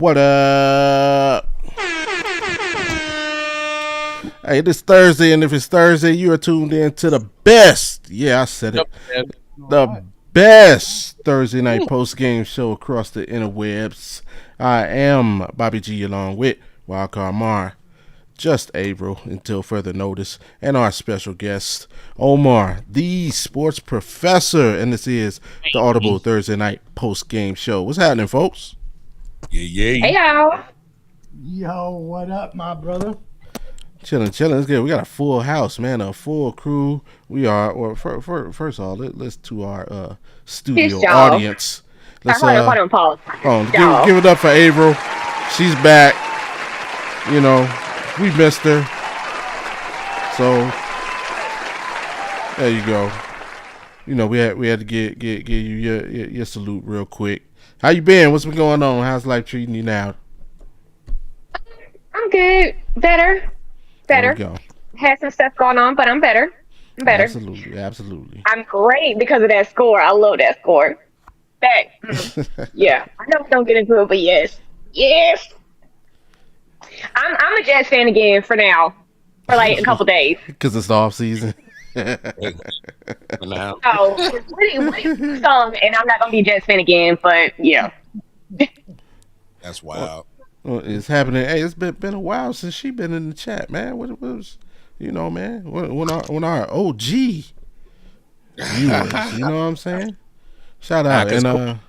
What up? Hey, it is Thursday, and if it's Thursday, you are tuned in to the best. Yeah, I said it. The best Thursday night postgame show across the interwebs. I am Bobby G along with Wildcard Mar, just April until further notice, and our special guest, Omar, the sports professor, and this is the Audible Thursday night postgame show. What's happening, folks? Yeah. Hey, y'all. Yo, what up, my brother? Chilling. It's good. We got a full house, man, a full crew. We are, or first of all, let's to our studio audience. Let's hold on, pause. Give it up for April. She's back. You know, we missed her. So there you go. You know, we had to give you your salute real quick. How you been? What's been going on? How's life treating you now? I'm good. Better. There we go. Had some stuff going on, but I'm better. Absolutely. I'm great because of that score. I love that score. Yeah. I know we don't get into it, but yes. I'm a Jets fan again for now. For like a couple days. Because it's the off season. So, what song? And I'm not gonna be a Jets fan again, but yeah. That's wild. Well, it's happening. Hey, it's been a while since she been in the chat, man. What was, you know, man? When our OG viewers, you know what I'm saying? Shout out and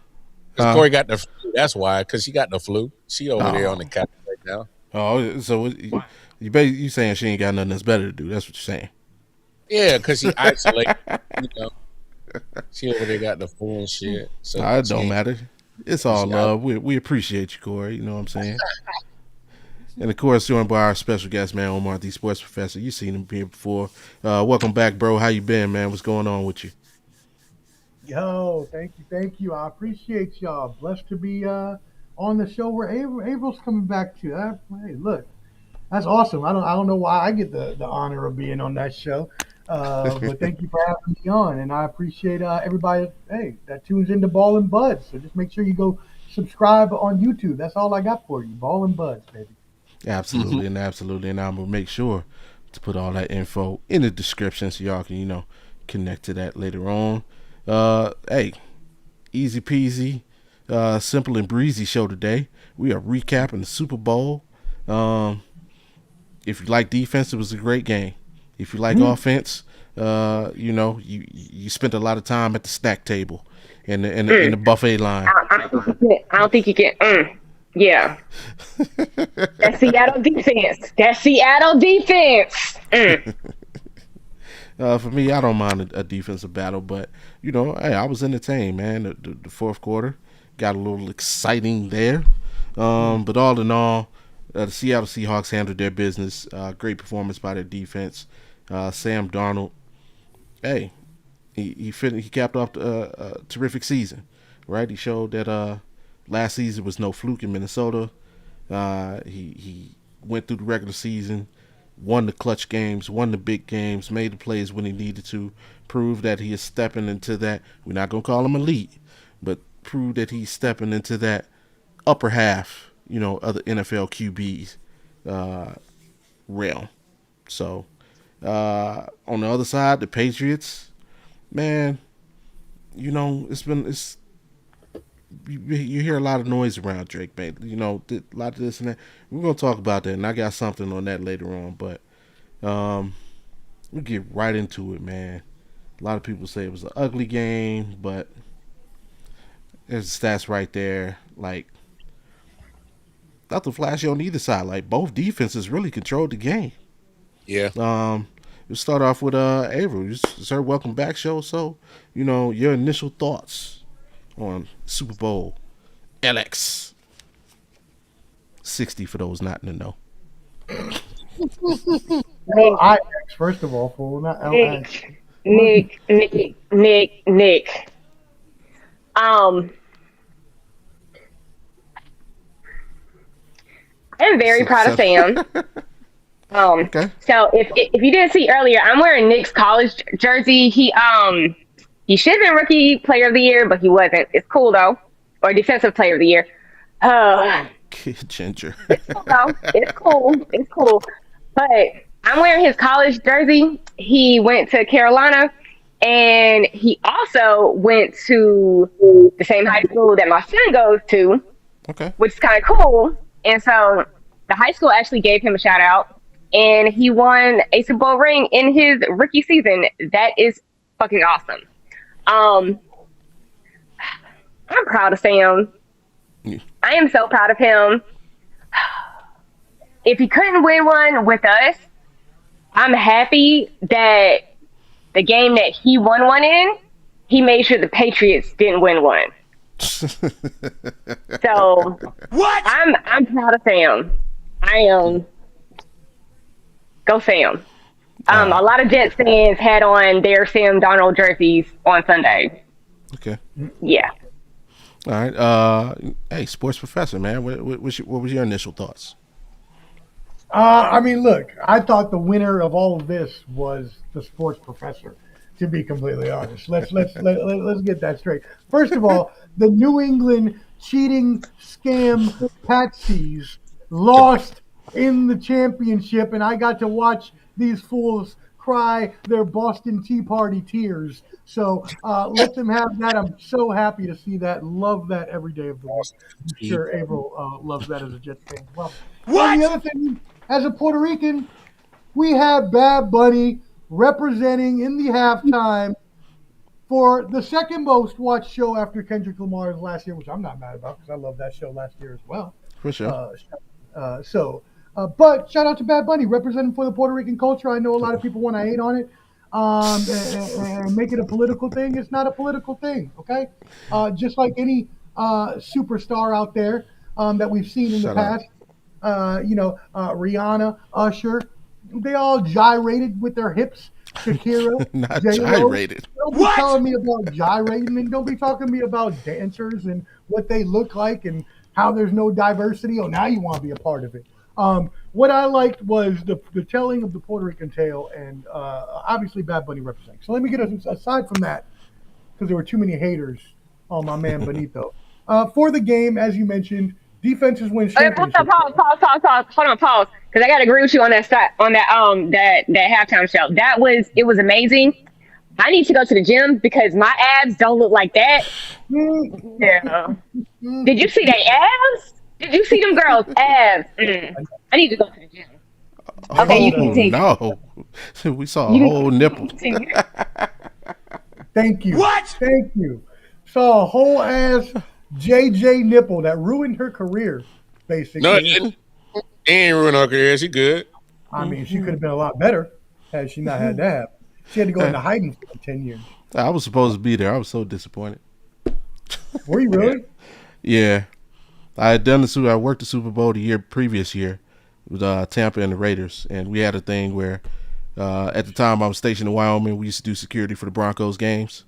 Corey got the flu. That's why, because she got the flu. She over there on the couch right now. Oh, so you saying she ain't got nothing that's better to do? That's what you're saying? Yeah, because she isolated. You know, she over there got the flu and shit. So it don't matter. It's all love. We appreciate you, Corey. You know what I'm saying? And of course, joined by our special guest, man, Omar, the sports professor. You've seen him here before. Welcome back, bro. How you been, man? What's going on with you? Yo, thank you. I appreciate y'all. Blessed to be on the show where April's coming back to. Hey, look, that's awesome. I don't know why I get the honor of being on that show. But thank you for having me on, and I appreciate everybody that tunes into Ball and Buds. So just make sure you go subscribe on YouTube. That's all I got for you, Ball and Buds, baby. Absolutely, and I'm gonna make sure to put all that info in the description so y'all can connect to that later on. Hey, easy peasy, simple and breezy show today. We are recapping the Super Bowl. If you like defense, it was a great game. If you like offense, you spent a lot of time at the snack table in the buffet line. I don't think you can. Yeah. That's Seattle defense. For me, I don't mind a defensive battle, but hey, I was entertained, man. The fourth quarter got a little exciting there, but all in all, the Seattle Seahawks handled their business. Great performance by their defense. Sam Darnold, hey, he capped off a terrific season, right? He showed that last season was no fluke in Minnesota. He went through the regular season, won the clutch games, won the big games, made the plays when he needed to, proved that he is stepping into that. We're not gonna call him elite, but proved that he's stepping into that upper half, of the NFL QBs realm. So. On the other side, the Patriots, man, you hear a lot of noise around Drake, man. A lot of this and that. We're gonna talk about that, and I got something on that later on. But we get right into it, man. A lot of people say it was an ugly game, but there's the stats right there. Like, nothing flashy on either side. Like, both defenses really controlled the game. Yeah. We'll start off with Avery. It's her welcome back show. So, your initial thoughts on Super Bowl LX 60 for those not in the know. IX, first of all, fool, not LX. Nick. I'm very proud of Sam. Okay. So if you didn't see earlier, I'm wearing Nick's college jersey. He should have been rookie player of the year, but he wasn't. It's cool though, or defensive player of the year. Ginger. It's cool though. It's cool. It's cool. But I'm wearing his college jersey. He went to Carolina, and he also went to the same high school that my son goes to, Okay. which is kind of cool. And so the high school actually gave him a shout out, and he won a Super Bowl ring in his rookie season. That is fucking awesome. I'm proud of Sam. Yeah. I am so proud of him. If he couldn't win one with us, I'm happy that the game that he won one in, he made sure the Patriots didn't win one. So What? I'm proud of Sam. I am. Go Sam. A lot of Jets fans had on their Sam Darnold jerseys on Sunday. Okay. Yeah. All right. Hey, sports professor, man. What was your initial thoughts? I mean, look, I thought the winner of all of this was the sports professor. To be completely honest, let's get that straight. First of all, the New England cheating scam patsies lost in the championship, and I got to watch these fools cry their Boston Tea Party tears. So let them have that. I'm so happy to see that. Love that every day of the week. I'm sure April loves that as a Jets fan as well. What? And the other thing, as a Puerto Rican, we have Bad Bunny representing in the halftime for the second most watched show after Kendrick Lamar's last year, which I'm not mad about because I love that show last year as well. For sure. But shout out to Bad Bunny representing for the Puerto Rican culture. I know a lot of people want to hate on it and make it a political thing. It's not a political thing, okay? Just like any superstar out there that we've seen in the past. Rihanna, Usher, they all gyrated with their hips. Shakira, Not J-Lo. gyrated. Don't be telling me about gyrating, and don't be talking to me about dancers and what they look like and how there's no diversity. Oh, now you want to be a part of it. What I liked was the telling of the Puerto Rican tale, and obviously Bad Bunny representing. So let me get aside from that, because there were too many haters on my man Benito. For the game, as you mentioned, defenses win championships. Pause. Hold on, pause. Because I gotta agree with you on that that halftime show. It was amazing. I need to go to the gym because my abs don't look like that. Yeah. Did you see their abs? Did you see them girls' abs? I need to go to the gym. Okay, you can continue. No. We saw a whole nipple. Thank you. What? Thank you. Saw a whole ass JJ nipple that ruined her career, basically. No, it didn't. It ain't ruin her career. She good. I mean, she could have been a lot better had she not had that. She had to go into hiding for 10 years. I was supposed to be there. I was so disappointed. Were you really? Yeah. I had done I worked the Super Bowl the previous year with Tampa and the Raiders, and we had a thing where at the time I was stationed in Wyoming, we used to do security for the Broncos games.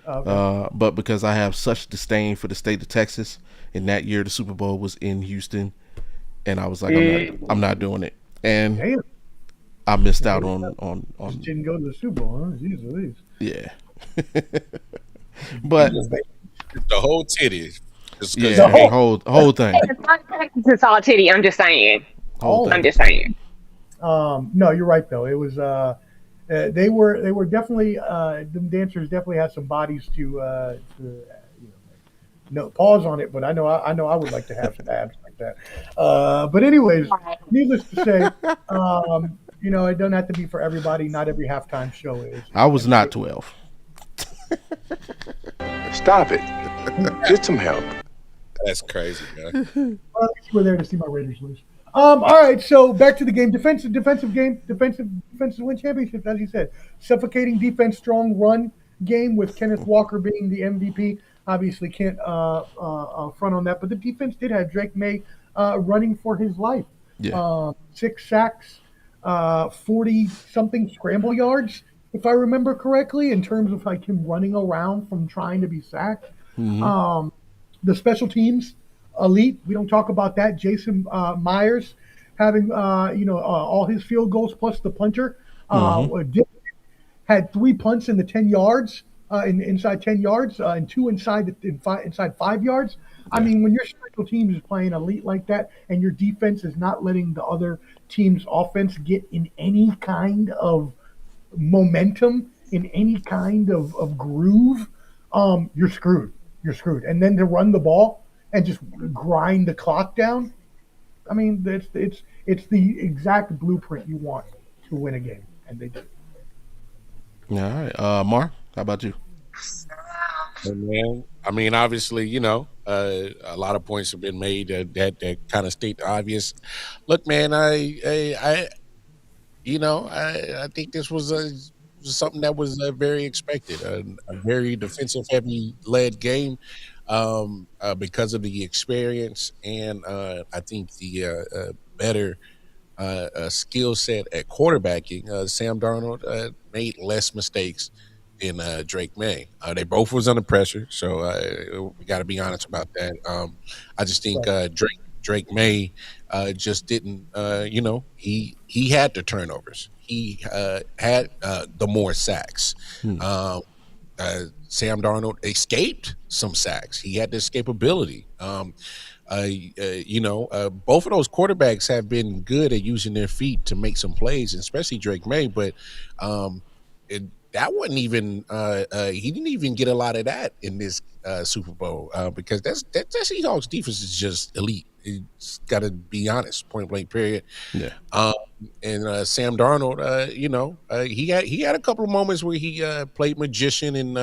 Okay. But because I have such disdain for the state of Texas, and that year the Super Bowl was in Houston, and I was like, I'm not doing it, and damn. I missed out on. Just didn't go to the Super Bowl, huh? Jeez Louise. Yeah. But the whole titty. Yeah, the whole thing. It's all titty. I'm just saying. I'm just saying. No, you're right though. It was they were definitely the dancers definitely had some bodies to no pause on it, but I know I would like to have some abs like that. But anyways, needless to say, it doesn't have to be for everybody. Not every halftime show is. I was not 12. Stop it. Get some help. That's crazy, man. Well, at least we're there to see my Raiders lose. All right, so back to the game. Defensive win championships, as you said. Suffocating defense, strong run game with Kenneth Walker being the MVP. Obviously can't front on that, but the defense did have Drake May running for his life. Yeah. 6 sacks, 40-something scramble yards, if I remember correctly, in terms of like him running around from trying to be sacked. Mm-hmm. The special teams, elite. We don't talk about that. Jason Myers having all his field goals plus the punter. Had 3 punts in the 10 yards, inside 10 yards, and 2 inside 5 yards. I mean, when your special teams is playing elite like that, and your defense is not letting the other team's offense get in any kind of momentum, in any kind of groove, you're screwed. You're screwed. And then to run the ball and just grind the clock down. I mean, it's the exact blueprint you want to win a game, and they do. All right, Mark, how about you? Man, I mean, obviously, a lot of points have been made that kind of state the obvious. Look, man, I think this was something that was very expected. A very defensive heavy led game because of the experience and I think the better skill set at quarterbacking. Sam Darnold made less mistakes than Drake May. They both was under pressure, so we got to be honest about that. I just think Drake May just didn't. He had the turnovers. He had the more sacks. Sam Darnold escaped some sacks. He had the escapability. Both of those quarterbacks have been good at using their feet to make some plays, especially Drake May. But that wasn't even he didn't even get a lot of that in this Super Bowl because that Seahawks defense is just elite. It's got to be honest, point blank, period. Yeah. And Sam Darnold, he had a couple of moments where he played magician and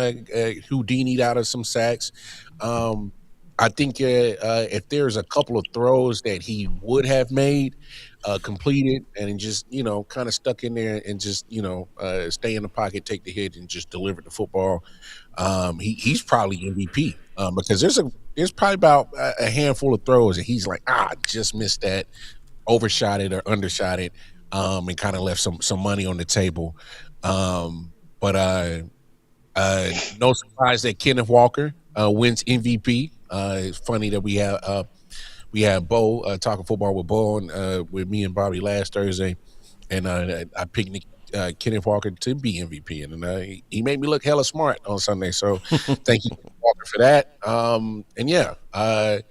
Houdini'd out of some sacks. I think if there's a couple of throws that he would have made, completed, and just kind of stuck in there and just stay in the pocket, take the hit, and just deliver the football, he's probably MVP because there's probably about a handful of throws that he's like, just missed that, overshot it or undershot it, and kind of left some money on the table. But no surprise that Kenneth Walker wins MVP. It's funny that we have Bo talking football with Bo and with me and Bobby last Thursday, and I picked Kenneth Walker to be MVP, and he made me look hella smart on Sunday. So thank you, Walker, for that. And yeah, I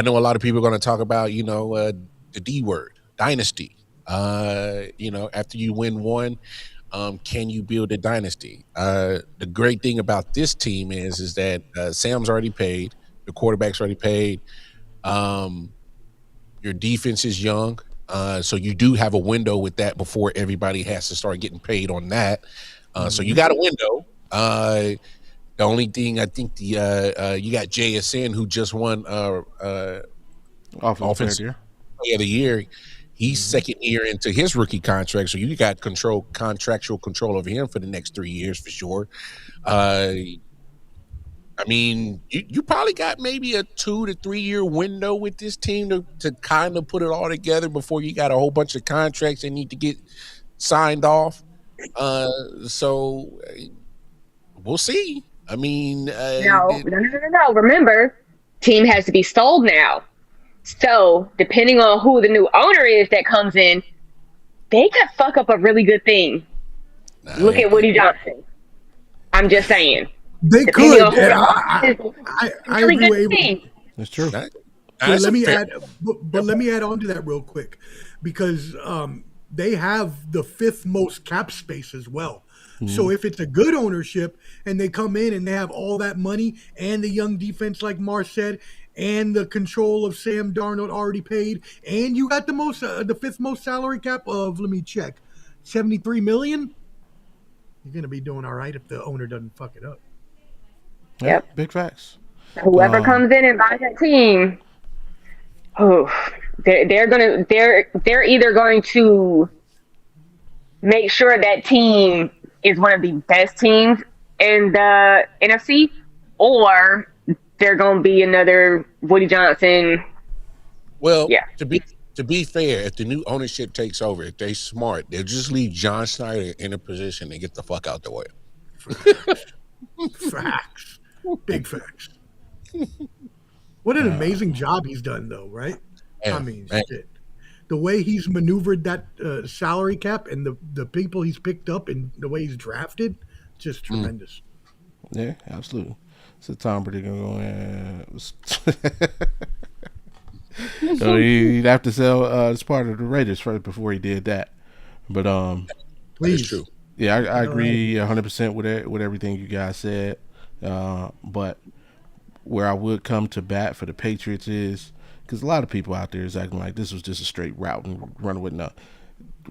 know a lot of people are going to talk about the D word, dynasty. After you win one. Can you build a dynasty? The great thing about this team is that Sam's already paid, the quarterback's already paid. Your defense is young, so you do have a window with that before everybody has to start getting paid on that. So you got a window. The only thing I think you got JSN who just won offensive player of the year. He's second year into his rookie contract, so you got contractual control over him for the next 3 years for sure. I mean, you probably got maybe a 2 to 3 year window with this team to kind of put it all together before you got a whole bunch of contracts that need to get signed off. So we'll see. I mean, no. Remember, team has to be sold now. So, depending on who the new owner is that comes in, they could fuck up a really good thing. Look at Woody Johnson. I'm just saying. They could. I agree with Abel. That's true. But let me add on to that real quick, because they have the fifth most cap space as well. So if it's a good ownership and they come in and they have all that money and the young defense, like Mar said, and the control of Sam Darnold already paid, and you got the fifth most salary cap of, let me check, $73 million, you're gonna be doing all right if the owner doesn't fuck it up. Yep. Big facts. Whoever comes in and buys that team, they're either going to make sure that team is one of the best teams in the NFC, or they're going to be another Woody Johnson. Well, yeah. To be fair, if the new ownership takes over, if they're smart, they'll just leave John Snyder in a position and get the fuck out the way. Facts. Big facts. What an amazing job he's done, though, right? Man, I mean, shit. The way he's maneuvered that salary cap and the people he's picked up and the way he's drafted, just tremendous. Yeah, absolutely. So Tom Brady gonna go in. So he'd have to sell as part of the Raiders first before he did that. But That is Please. true. yeah, I agree 100% with everything you guys said. But where I would come to bat for the Patriots is because a lot of people out there is acting like this was just a straight route and run with no.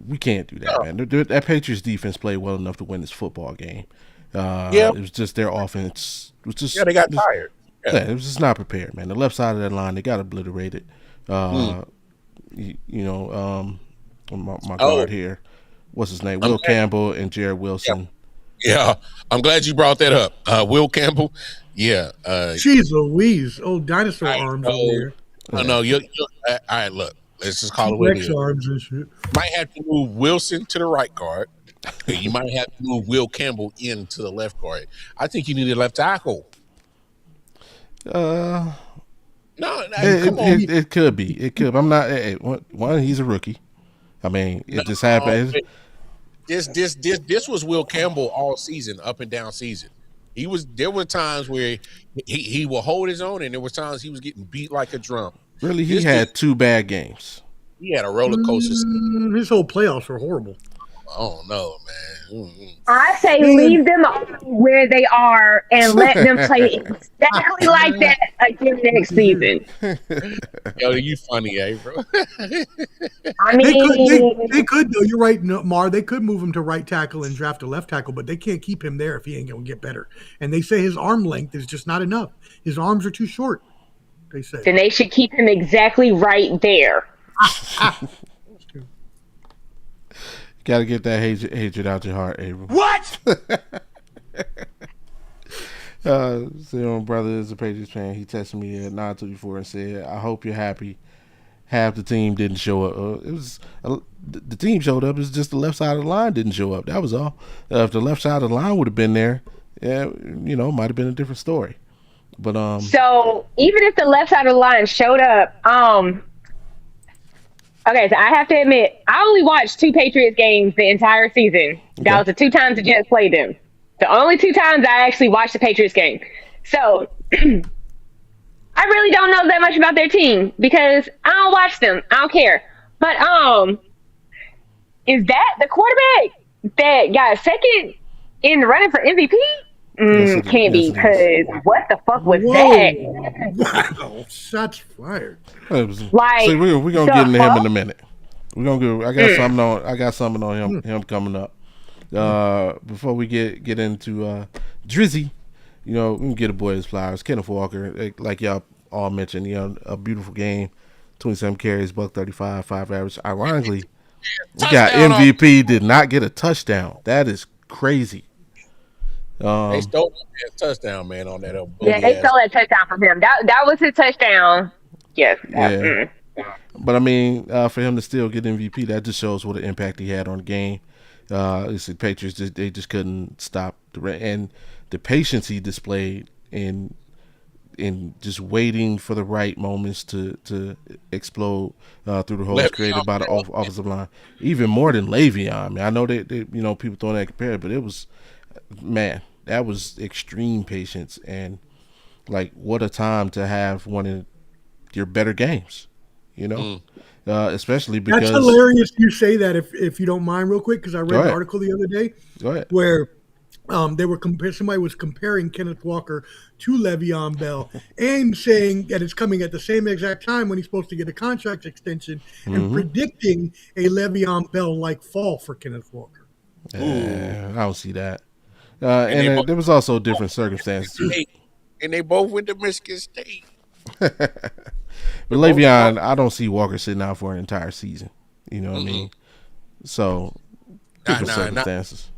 We can't do that, man. That Patriots defense played well enough to win this football game. Yeah, It was just their offense was just yeah, they got tired. yeah, it was just not prepared, man. The left side of that line they got obliterated. Mm. My Oh, guard here, what's his name? I'm Will glad, Campbell and Jared Wilson. yeah, I'm glad you brought that up. Will Campbell, yeah. Jeez Louise. Old dinosaur I arms know. over there. I know. All right, look, let's just call it what it T-Rex is. arms and shit. Might have to move Wilson to the right guard. You might have to move Will Campbell into the left guard. I think you need a left tackle. Uh, No, it, come on. it, it could be. It could. I'm not. One, he's a rookie. I mean, it just happened. This was Will Campbell all season, up and down season. There were times where he will hold his own, and there were times he was getting beat like a drum. Really, he This had 2 bad games. He had a roller coaster. His whole playoffs were horrible. Oh no, man. I say leave them where they are and let them play exactly like that again next season. Yo, you funny, bro. I They mean, could though. You're right, Mar. They could move him to right tackle and draft a left tackle, but they can't keep him there if he ain't gonna get better. And they say his arm length is just not enough. His arms are too short. They say. then they should keep him exactly right there. Got to get that hatred out your heart, Abram. What? So my brother is a Patriots fan. He texted me at 9:24 and said, "I hope you're happy. Half the team didn't show up. It was the team showed up. It's just the left side of the line didn't show up. That was all. If the left side of the line would have been there, yeah, might have been a different story. But So even if the left side of the line showed up, okay, so I have to admit, I only watched 2 Patriots games the entire season. That was the 2 times the Jets played them. The only 2 times I actually watched the Patriots game. So I really don't know that much about their team because I don't watch them. I don't care. But is that the quarterback that got second in the running for MVP? Can't be, because what the fuck was that? Wow, shots fired. Like, see, we're gonna get into him in a minute. We're gonna go. I got something on him coming up. Before we get into Drizzy, we can get a boy his flowers. Kenneth Walker, like y'all all mentioned, a beautiful game, 27 carries, $135, 5 average. Ironically, we got MVP, did not get a touchdown. That is crazy. They stole that touchdown, man, on that. Yeah, they stole that touchdown from him. That was his touchdown. Yes. Yeah. But I mean, for him to still get MVP, that just shows what an impact he had on the game. The Patriots they just couldn't stop and the patience he displayed in just waiting for the right moments to explode through the holes created by the offensive line. Even more than Le'Veon. I mean, I know that people throwing that compare, but it was, man, that was extreme patience, and like what a time to have one of your better games. Especially because that's hilarious. You say that if you don't mind, real quick, because I read an article the other day where they were somebody was comparing Kenneth Walker to Le'Veon Bell and saying that it's coming at the same exact time when he's supposed to get a contract extension and predicting a Le'Veon Bell like fall for Kenneth Walker. I don't see that. And there was also different circumstances. And they both went to Michigan State. But Le'Veon, I don't see Walker sitting out for an entire season. You know what I mean? So different circumstances.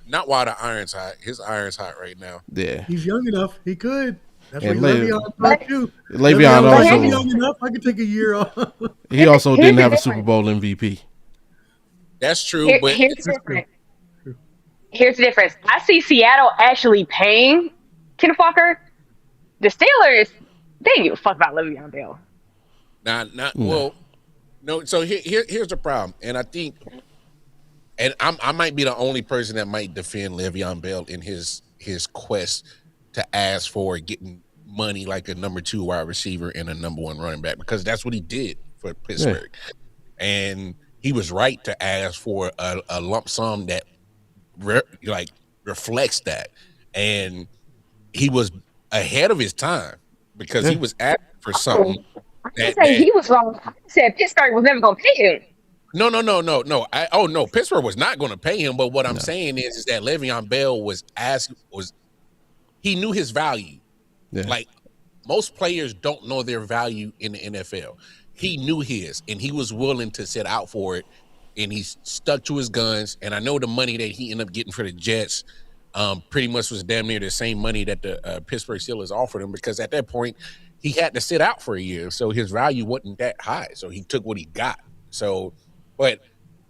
Not while the iron's hot. His iron's hot right now. Yeah, he's young enough. He could. That's and what Le'Veon thought too. Le'Veon also young enough. I could take a year off. He also didn't have a Super Bowl MVP. That's true. But here's the difference. Here's the difference. I see Seattle actually paying Kenneth Walker. The Steelers, they didn't give a fuck about Le'Veon Bell. Well, no. So here's the problem, and I think, and I might be the only person that might defend Le'Veon Bell in his quest to ask for getting money like a number 2 wide receiver and a number 1 running back, because that's what he did for Pittsburgh. And he was right to ask for a lump sum that reflects that. And he was ahead of his time because he was asking for something I didn't say he was wrong. I said Pittsburgh was never going to pay him. No. No. Pittsburgh was not going to pay him. But what I'm saying is that Le'Veon Bell he knew his value. Yeah. Like most players don't know their value in the NFL. He knew his, and he was willing to sit out for it, and he stuck to his guns. And I know the money that he ended up getting for the Jets pretty much was damn near the same money that the Pittsburgh Steelers offered him, because at that point he had to sit out for a year, so his value wasn't that high. So he took what he got. So, but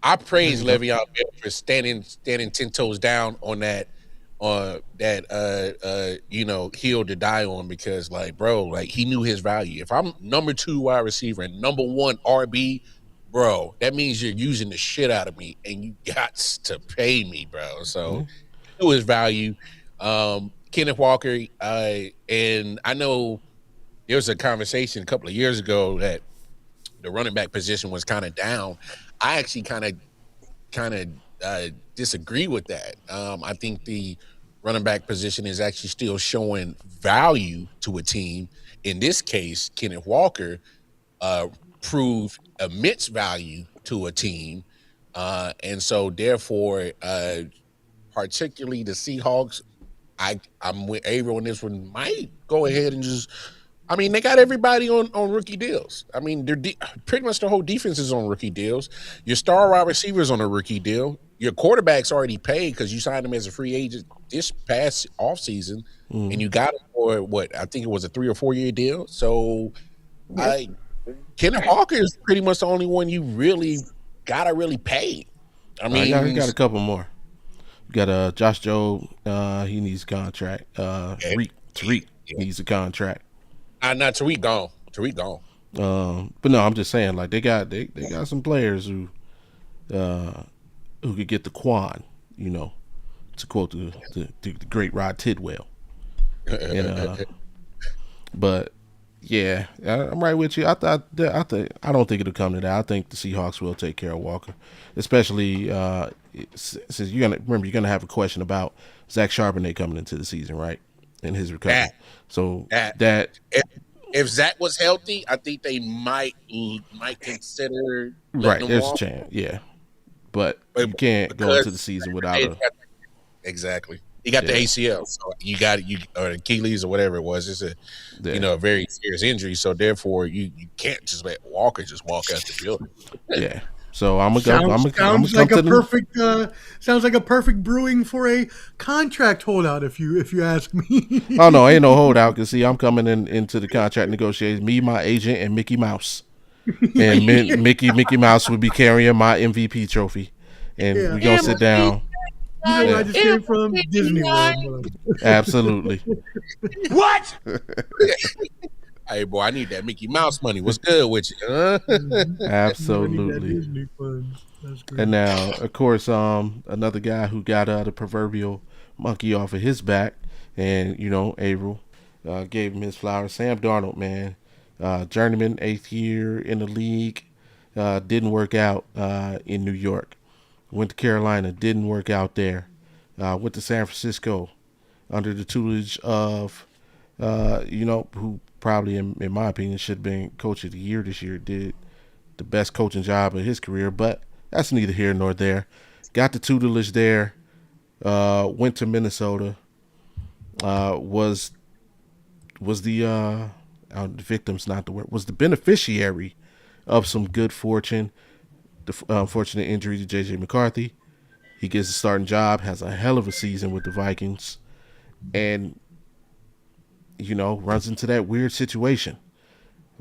I praise Le'Veon Bell for standing 10 toes down on that hill to die on, because like, bro, like he knew his value. If I'm number 2 wide receiver and number 1 RB, bro, that means you're using the shit out of me and you got to pay me, bro. So he knew his value. Kenneth Walker, and I know there was a conversation a couple of years ago that the running back position was kind of down. I actually kind of disagree with that. I think the running back position is actually still showing value to a team. In this case, Kenneth Walker proved immense value to a team. And so therefore, particularly the Seahawks, I'm with Avery on this one, might go ahead and just, I mean, they got everybody on rookie deals. I mean, they're pretty much the whole defense is on rookie deals. Your star wide receivers on a rookie deal. Your quarterback's already paid because you signed him as a free agent this past offseason, and you got him for what I think it was a 3 or 4 year deal. So, Kenneth Walker is pretty much the only one you really gotta pay. I mean, I got a couple more. You got Josh Jobe. He needs a contract. Tariq needs a contract. Not Tariq gone. Tariq gone. But no, I'm just saying, like they got some players who could get the Quan, you know, to quote the great Rod Tidwell. And, but yeah, I'm right with you. I don't think it'll come to that. I think the Seahawks will take care of Walker, especially since you're gonna have a question about Zach Charbonnet coming into the season, right? And his recovery. If Zach was healthy, I think they might consider right. There's a chance, yeah, but you can't go into the season without exactly. You got the ACL, so you got or Achilles or whatever it was. It's a very serious injury, so therefore you can't just let Walker just walk out the building. Yeah. So I'm gonna go. Sounds like a perfect brewing for a contract holdout. If you ask me. Oh no, ain't no holdout. Cause see, I'm coming into the contract negotiations. Me, my agent, and Mickey Mouse. And Mickey Mouse would be carrying my MVP trophy, and we gonna sit down. You know where I just came from? Disney World. Absolutely. What? Hey, boy, I need that Mickey Mouse money. What's good with you? Absolutely. And now, of course, another guy who got the proverbial monkey off of his back, and, you know, Averill gave him his flowers. Sam Darnold, man, journeyman, 8th year in the league, didn't work out in New York. Went to Carolina, didn't work out there. Went to San Francisco under the tutelage of, who probably, in my opinion, should have been coach of the year this year. Did the best coaching job of his career, but that's neither here nor there. Got the tutelage there. Went to Minnesota. Was the victim's not the word. Was the beneficiary of some good fortune. The unfortunate injury to J.J. McCarthy. He gets a starting job, has a hell of a season with the Vikings, and, you know, runs into that weird situation.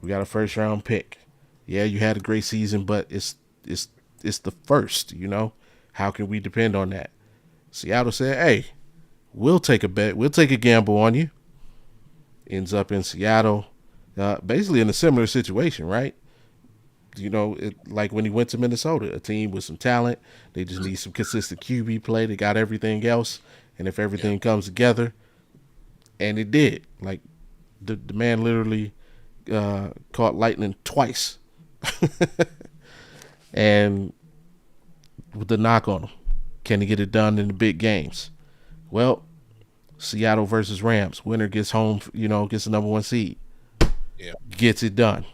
We got a first-round pick. Yeah, you had a great season, but it's the first, you know. How can we depend on that? Seattle said, hey, we'll take a bet. We'll take a gamble on you. Ends up in Seattle, basically in a similar situation, right? You know, like when he went to Minnesota, a team with some talent. They just need some consistent QB play. They got everything else. And if everything comes together, and it did. Like the man literally caught lightning twice, and with the knock on him, can he get it done in the big games? Well, Seattle versus Rams, winner gets home. Gets the number 1 seed. Yeah, gets it done.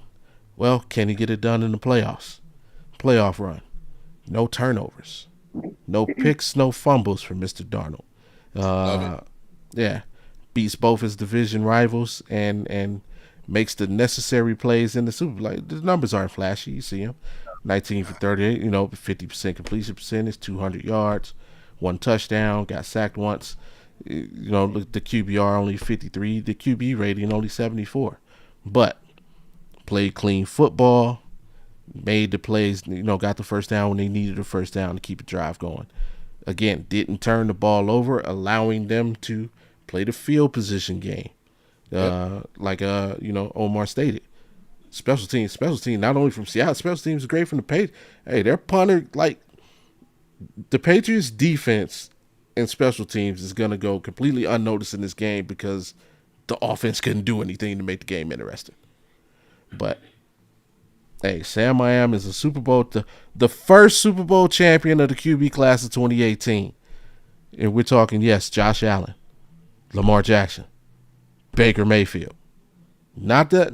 Well, can he get it done in the playoffs? Playoff run, no turnovers, no picks, no fumbles for Mr. Darnold. love it. Yeah, beats both his division rivals and makes the necessary plays in the Super Bowl. Like, the numbers aren't flashy. You see him, 19 for 38. 50% completion percentage, 200 yards, 1 touchdown, got sacked once. Look, the QBR only 53, the QB rating only 74, but played clean football, made the plays. Got the first down when they needed a first down to keep the drive going. Again, didn't turn the ball over, allowing them to play the field position game. Like Omar stated, special teams. Not only from Seattle, special teams is great from the Patriots. Hey, their punter, like the Patriots' defense and special teams is gonna go completely unnoticed in this game because the offense couldn't do anything to make the game interesting. But hey, Sam Miami is a Super Bowl, the first Super Bowl champion of the QB class of 2018. And we're talking, yes, Josh Allen, Lamar Jackson, Baker Mayfield. Not that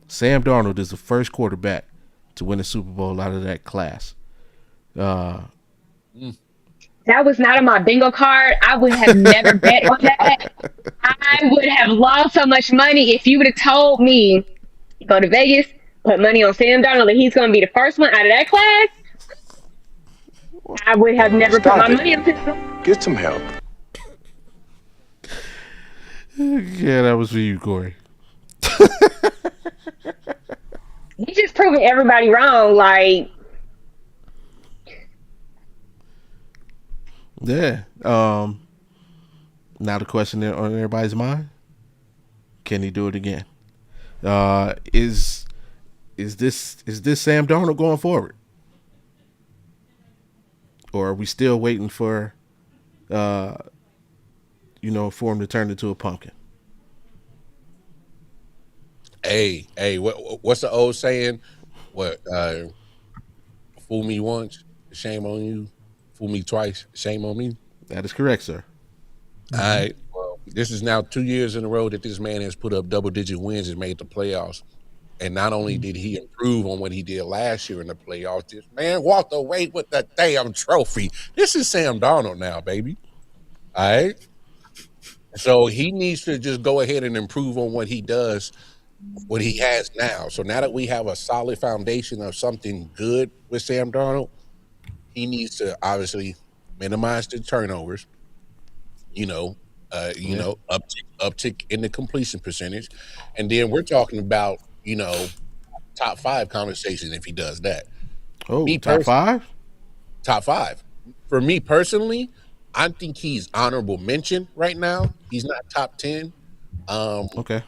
Sam Darnold is the first quarterback to win a Super Bowl out of that class. That was not on my bingo card. I would have never bet on that. I would have lost so much money if you would have told me, go to Vegas, put money on Sam Darnold, that he's going to be the first one out of that class. I would have never put my money on him. Get some help. Yeah, that was for you, Corey. He's just proving everybody wrong. Like, yeah. Now the question on everybody's mind: can he do it again? Is this Sam Darnold going forward, or are we still waiting for for him to turn into a pumpkin? Hey, what's the old saying? What? Fool me once, shame on you. Fool me twice, shame on me. That is correct, sir. All right. Well, this is now 2 years in a row that this man has put up double-digit wins and made the playoffs. And not only did he improve on what he did last year in the playoffs, this man walked away with the damn trophy. This is Sam Darnold now, baby. All right. So he needs to just go ahead and improve on what he does, what he has now. So now that we have a solid foundation of something good with Sam Darnold, he needs to obviously minimize the turnovers, uptick in the completion percentage. And then we're talking about, top 5 conversation if he does that. Oh, top 5? Top 5. For me personally, I think he's honorable mention right now. He's not top 10. Okay.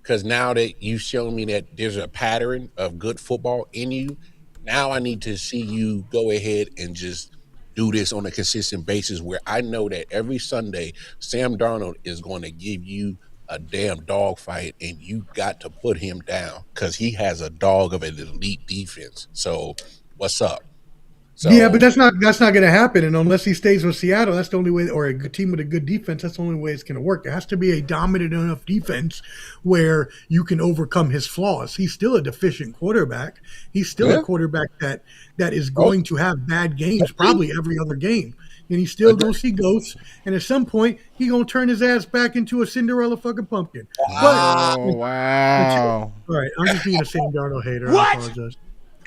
Because now that you've shown me that there's a pattern of good football in you, now I need to see you go ahead and just do this on a consistent basis where I know that every Sunday Sam Darnold is going to give you a damn dog fight and you got to put him down because he has a dog of an elite defense. So what's up? So, yeah, but that's not going to happen. And unless he stays with Seattle, that's the only way, or a good team with a good defense, that's the only way it's going to work. It has to be a dominant enough defense where you can overcome his flaws. He's still a deficient quarterback. He's still a quarterback that is going to have bad games probably every other game. And he's still going to see ghosts. And at some point, he's going to turn his ass back into a Cinderella fucking pumpkin. Wow. All right, I'm just being a Sam Darnold hater. I apologize.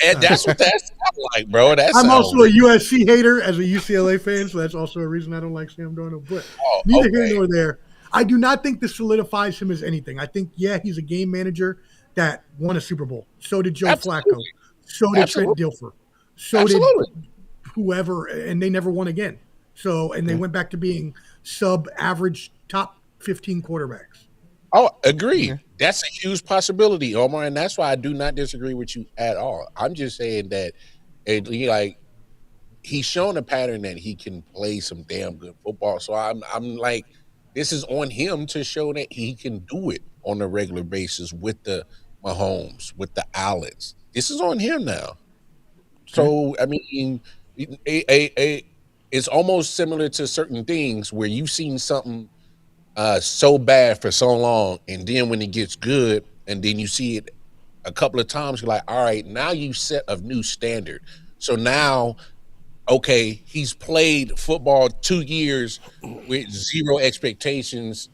And that's what that's like, bro. I'm also a USC hater as a UCLA fan, so that's also a reason I don't like Sam Darnold. But neither here nor there. I do not think this solidifies him as anything. I think, he's a game manager that won a Super Bowl. So did Joe Flacco. So did Trent Dilfer. So did whoever, and they never won again. So, and they went back to being sub-average top 15 quarterbacks. Oh, agreed. That's a huge possibility, Omar, and that's why I do not disagree with you at all. I'm just saying that he's shown a pattern that he can play some damn good football. So I'm like, This is on him to show that he can do it on a regular basis with the Mahomes, with the Allens. This is on him now. So I mean, it's almost similar to certain things where you've seen something so bad for so long, and then when it gets good, and then you see it a couple of times, you're like, all right, now you set a new standard. So now, okay, he's played football 2 years with zero expectations,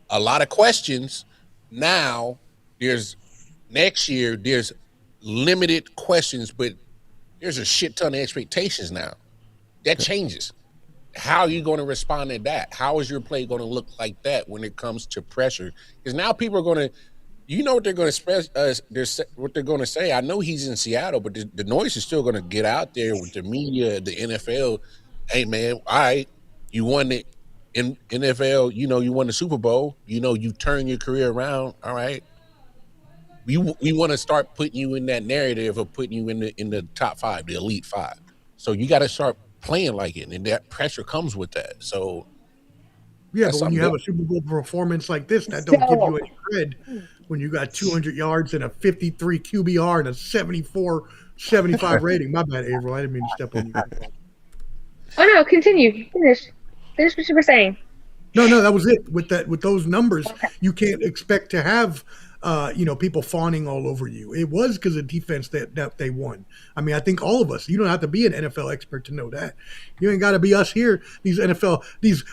a lot of questions. Now there's next year, there's limited questions, but there's a shit ton of expectations now. That changes. How are you going to respond to that? How is your play going to look like that when it comes to pressure? Because now people are going to, what they're going to what they're going to say. I know he's in Seattle, but the noise is still going to get out there with the media, the NFL. Hey man, all right, you won the NFL. You won the Super Bowl. You turn your career around. All right, we want to start putting you in that narrative of putting you in the top 5, the elite 5. So you got to start playing like it, and that pressure comes with that. So yeah, but when you have a Super Bowl performance like this, that don't give you any cred when you got 200 yards and a 53 QBR and a 74-75 rating. My bad, April. I didn't mean to step on you. Oh no, continue. Finish what you were saying. No, that was it. With those numbers, you can't expect to have people fawning all over you. It was because of defense that they won. I mean, I think all of us, you don't have to be an NFL expert to know that. You ain't got to be us here, these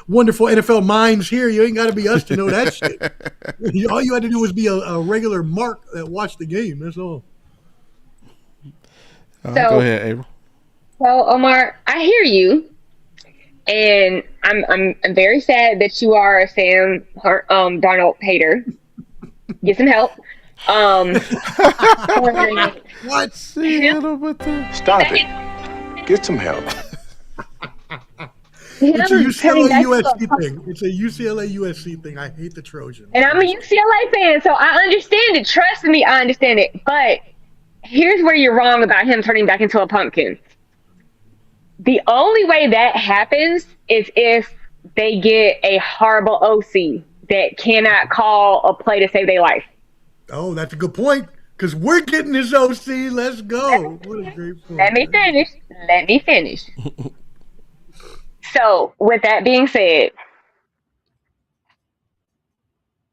wonderful NFL minds here. You ain't got to be us to know that shit. All you had to do was be a regular mark that watched the game. That's all. Go ahead, April. Well, Omar, I hear you. And I'm very sad that you are a Sam Darnold hater. Get some help. What? Stop it. Get some help. It's a UCLA USC thing. It's a UCLA USC thing. I hate the Trojans. And I'm a UCLA fan, so I understand it. Trust me, I understand it. But here's where you're wrong about him turning back into a pumpkin. The only way that happens is if they get a horrible OC that cannot call a play to save their life. Oh, that's a good point. Because we're getting this OC. Let's go. What a great point. Let me finish. So, with that being said,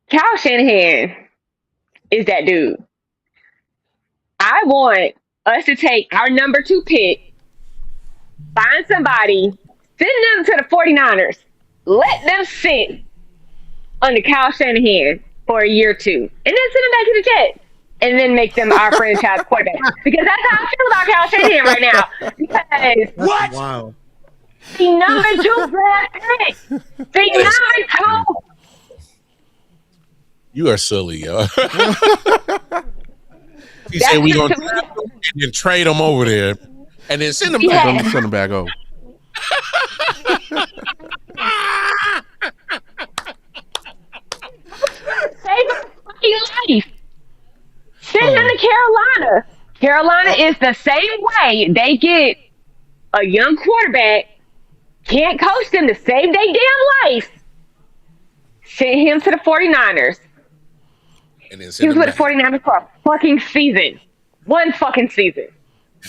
Kyle Shanahan is that dude. I want us to take our number 2 pick, find somebody, send them to the 49ers, let them sit under Kyle Shanahan for a year or 2, and then send them back to the Jets, and then make them our franchise quarterback. Because that's how I feel about Kyle Shanahan right now. Because what? Wow. The number 2 draft pick. The number 2. You are silly, yo. He said we gonna draft him and then trade him over there, and then send him back. Don't send him back over. Save his fucking life. Send him to Carolina. Carolina is the same way. They get a young quarterback, can't coach them to save their damn life. Send him to the 49ers. And then he was with the 49ers for a fucking season. One fucking season.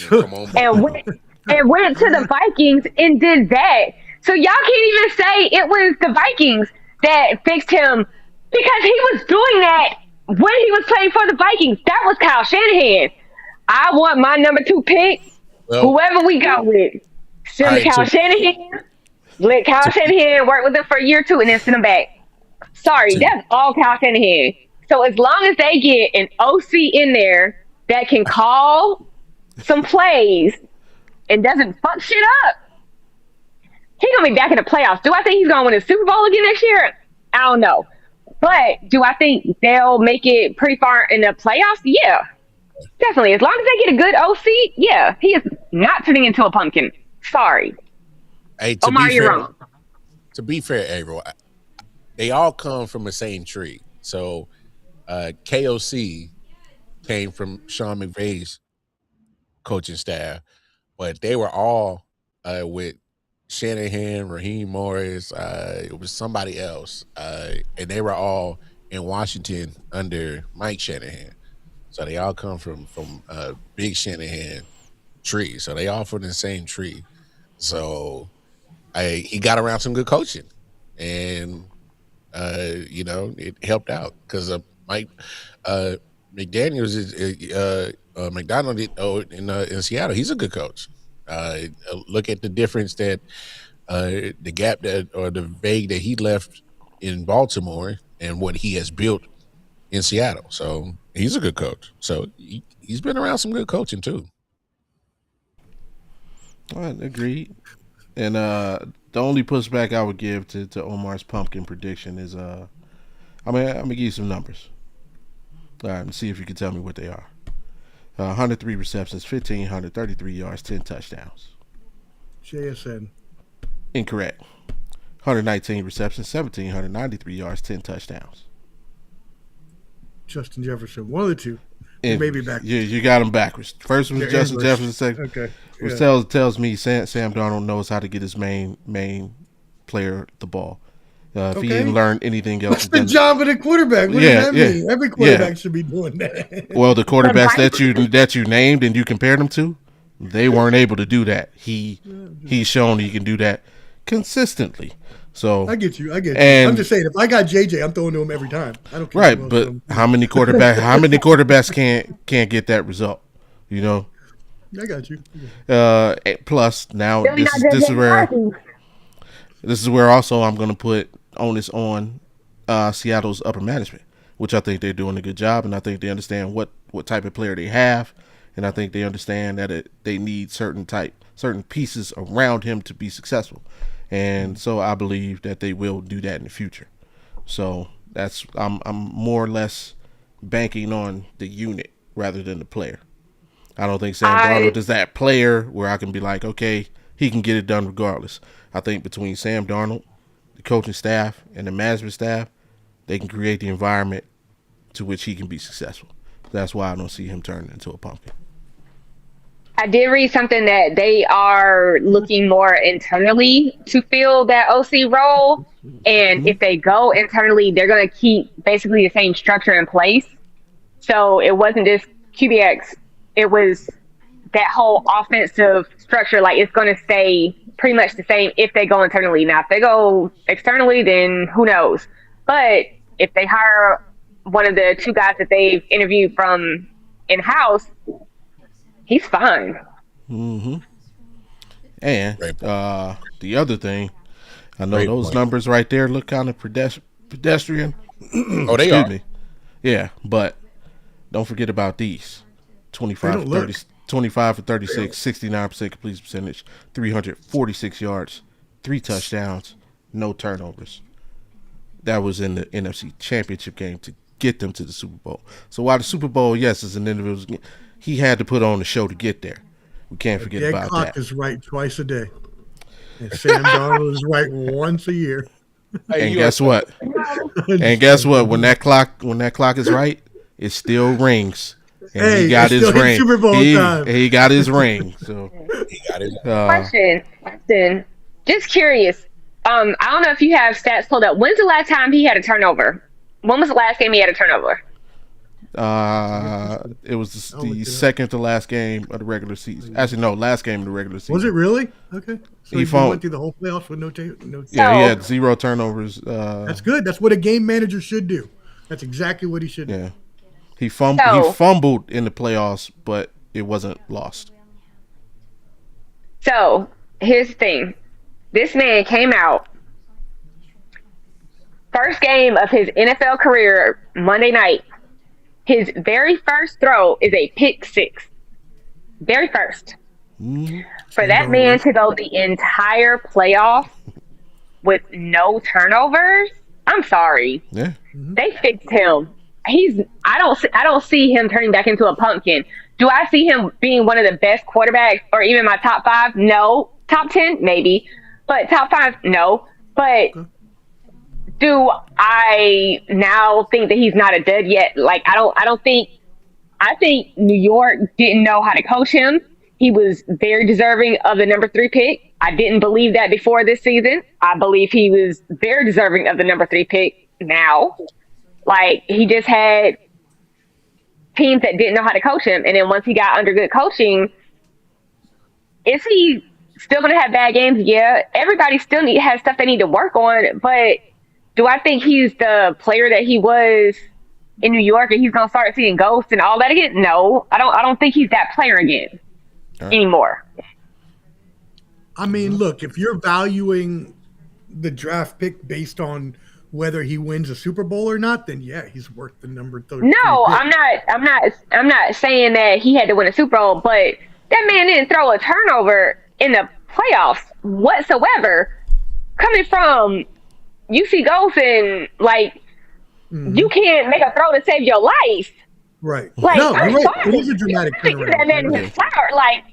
Come on, and went to the Vikings and did that. So y'all can't even say it was the Vikings that fixed him, because he was doing that when he was playing for the Vikings. That was Kyle Shanahan. I want my number 2 pick, whoever we go with. Send Kyle Shanahan. Let Kyle Shanahan work with him for a year or 2 and then send him back. Sorry, that's all Kyle Shanahan. So as long as they get an OC in there that can call some plays and doesn't fuck shit up, he's going to be back in the playoffs. Do I think he's going to win a Super Bowl again next year? I don't know. But do I think they'll make it pretty far in the playoffs? Yeah, definitely. As long as they get a good OC, yeah. He is not turning into a pumpkin. Sorry. Hey, Omar, you're wrong. To be fair, April, they all come from the same tree. So KOC came from Sean McVay's coaching staff, but they were all with Shanahan, Raheem Morris, it was somebody else, and they were all in Washington under Mike Shanahan. So they all come from Big Shanahan tree. So they all from the same tree. So he got around some good coaching, and it helped out because Mike McDaniels McDonald in Seattle. He's a good coach. Look at the difference that the gap that or the vague that he left in Baltimore and what he has built in Seattle. So he's a good coach. So he's been around some good coaching too. All right, agreed. And the only pushback I would give to Omar's pumpkin prediction is I'm gonna give you some numbers. All right, and see if you can tell me what they are. 103 receptions, 1,533 yards, 10 touchdowns. JSN. Incorrect. 119 receptions, 1,793 yards, 10 touchdowns. Justin Jefferson. One of the two. And maybe back. You got them backwards. First one was Justin Jefferson. Second, okay. Which tells me Sam Darnold knows how to get his main player the ball. If he didn't learn anything else, that's the job of the quarterback. What does that mean? Every quarterback should be doing that. Well, the quarterbacks that you named and you compared them to, they weren't able to do that. He's shown he can do that consistently. So I get you. I'm just saying, if I got JJ, I'm throwing to him every time. I don't care. Right, but how many quarterbacks can't get that result? You know. I got you. Plus, now this is where also I'm going to put onus on Seattle's upper management, which I think they're doing a good job, and I think they understand what type of player they have, and I think they understand that they need certain pieces around him to be successful, and so I believe that they will do that in the future. So I'm more or less banking on the unit rather than the player. I don't think Sam Darnold is that player where I can be like, okay, he can get it done regardless. I think between Sam Darnold, the coaching staff, and the management staff, they can create the environment to which he can be successful. That's why I don't see him turning into a pumpkin. I did read something that they are looking more internally to fill that OC role. And if they go internally, they're going to keep basically the same structure in place. So it wasn't just QBX. It was that whole offensive structure. Like, it's going to stay pretty much the same if they go internally. Now, if they go externally, then who knows? But if they hire one of the two guys that they've interviewed from in-house, he's fine. Mm-hmm. And the other thing, I know those numbers right there look kind of pedestrian. Oh, they are. Me. Yeah, but don't forget about these. 25 for 36, 69% completion percentage, 346 yards, 3 touchdowns, no turnovers. That was in the NFC Championship game to get them to the Super Bowl. So while the Super Bowl, yes, is an individual game, he had to put on the show to get there. We can't forget about that. Clock is right twice a day. And Sam Darnold is right once a year. And guess what? When that clock is right, it still rings. And he got his ring. Super Bowl time. He got his ring. So he got his question. Just curious. I don't know if you have stats pulled up. When's the last time he had a turnover? When was the last game he had a turnover? It was the second to last game of the regular season. Actually, no, last game of the regular season. Was it really? Okay. So he went through the whole playoffs with no. Yeah, he had 0 turnovers. That's good. That's what a game manager should do. That's exactly what he should do. He fumbled in the playoffs, but it wasn't lost. So here's the thing. This man came out. First game of his NFL career, Monday night. His very first throw is a pick six. Very first. Mm-hmm. For that man to go the entire playoff with no turnovers, I'm sorry. Yeah. Mm-hmm. They fixed him. I don't see him turning back into a pumpkin. Do I see him being one of the best quarterbacks or even my top 5? No. Top 10? Maybe. But top 5? No. But do I now think that he's not a dud yet? Like, I think New York didn't know how to coach him. he was very deserving of the number 3 pick. I didn't believe that before this season. I believe he was very deserving of the number 3 pick now. Like, he just had teams that didn't know how to coach him. And then once he got under good coaching, is he still going to have bad games? Yeah. Everybody still has stuff they need to work on. But do I think he's the player that he was in New York and he's going to start seeing ghosts and all that again? No, I don't think he's that player again anymore. I mean, look, if you're valuing the draft pick based on whether he wins a Super Bowl or not, then yeah, he's worth the number 30. No, I'm not saying that he had to win a Super Bowl, but that man didn't throw a turnover in the playoffs whatsoever. Coming from UC Ghost and like you can't make a throw to save your life. Right. Like, no, I'm you're right. sorry. It is a dramatic turnaround. That man is fired. Like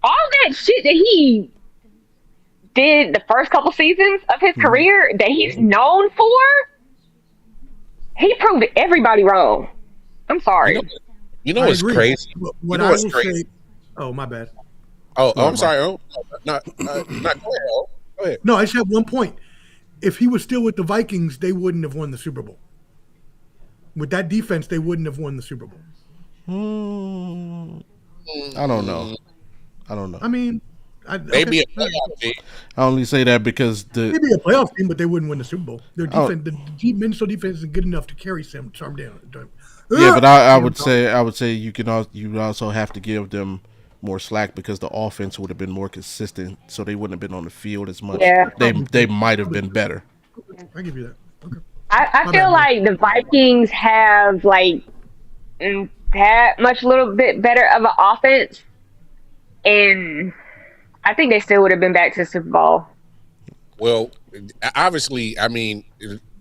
all that shit that he did the first couple seasons of his career that he's known for, he proved everybody wrong. I'm sorry. You know what's crazy? What I will say. Oh, my bad. Oh, I'm sorry. Oh, not go ahead. Go ahead. No, I just have one point. If he was still with the Vikings, they wouldn't have won the Super Bowl. With that defense, they wouldn't have won the Super Bowl. I don't know. I mean, maybe a playoff team. I only say that because maybe a playoff team, but they wouldn't win the Super Bowl. Their defense, the Minnesota defense isn't good enough to carry Sam down. Yeah, but I would say you also have to give them more slack because the offense would have been more consistent, so they wouldn't have been on the field as much. Yeah. They might have been better. I give you that. Okay. I feel like the Vikings have like that much little bit better of an offense, and I think they still would have been back to the Super Bowl. Well, obviously, I mean,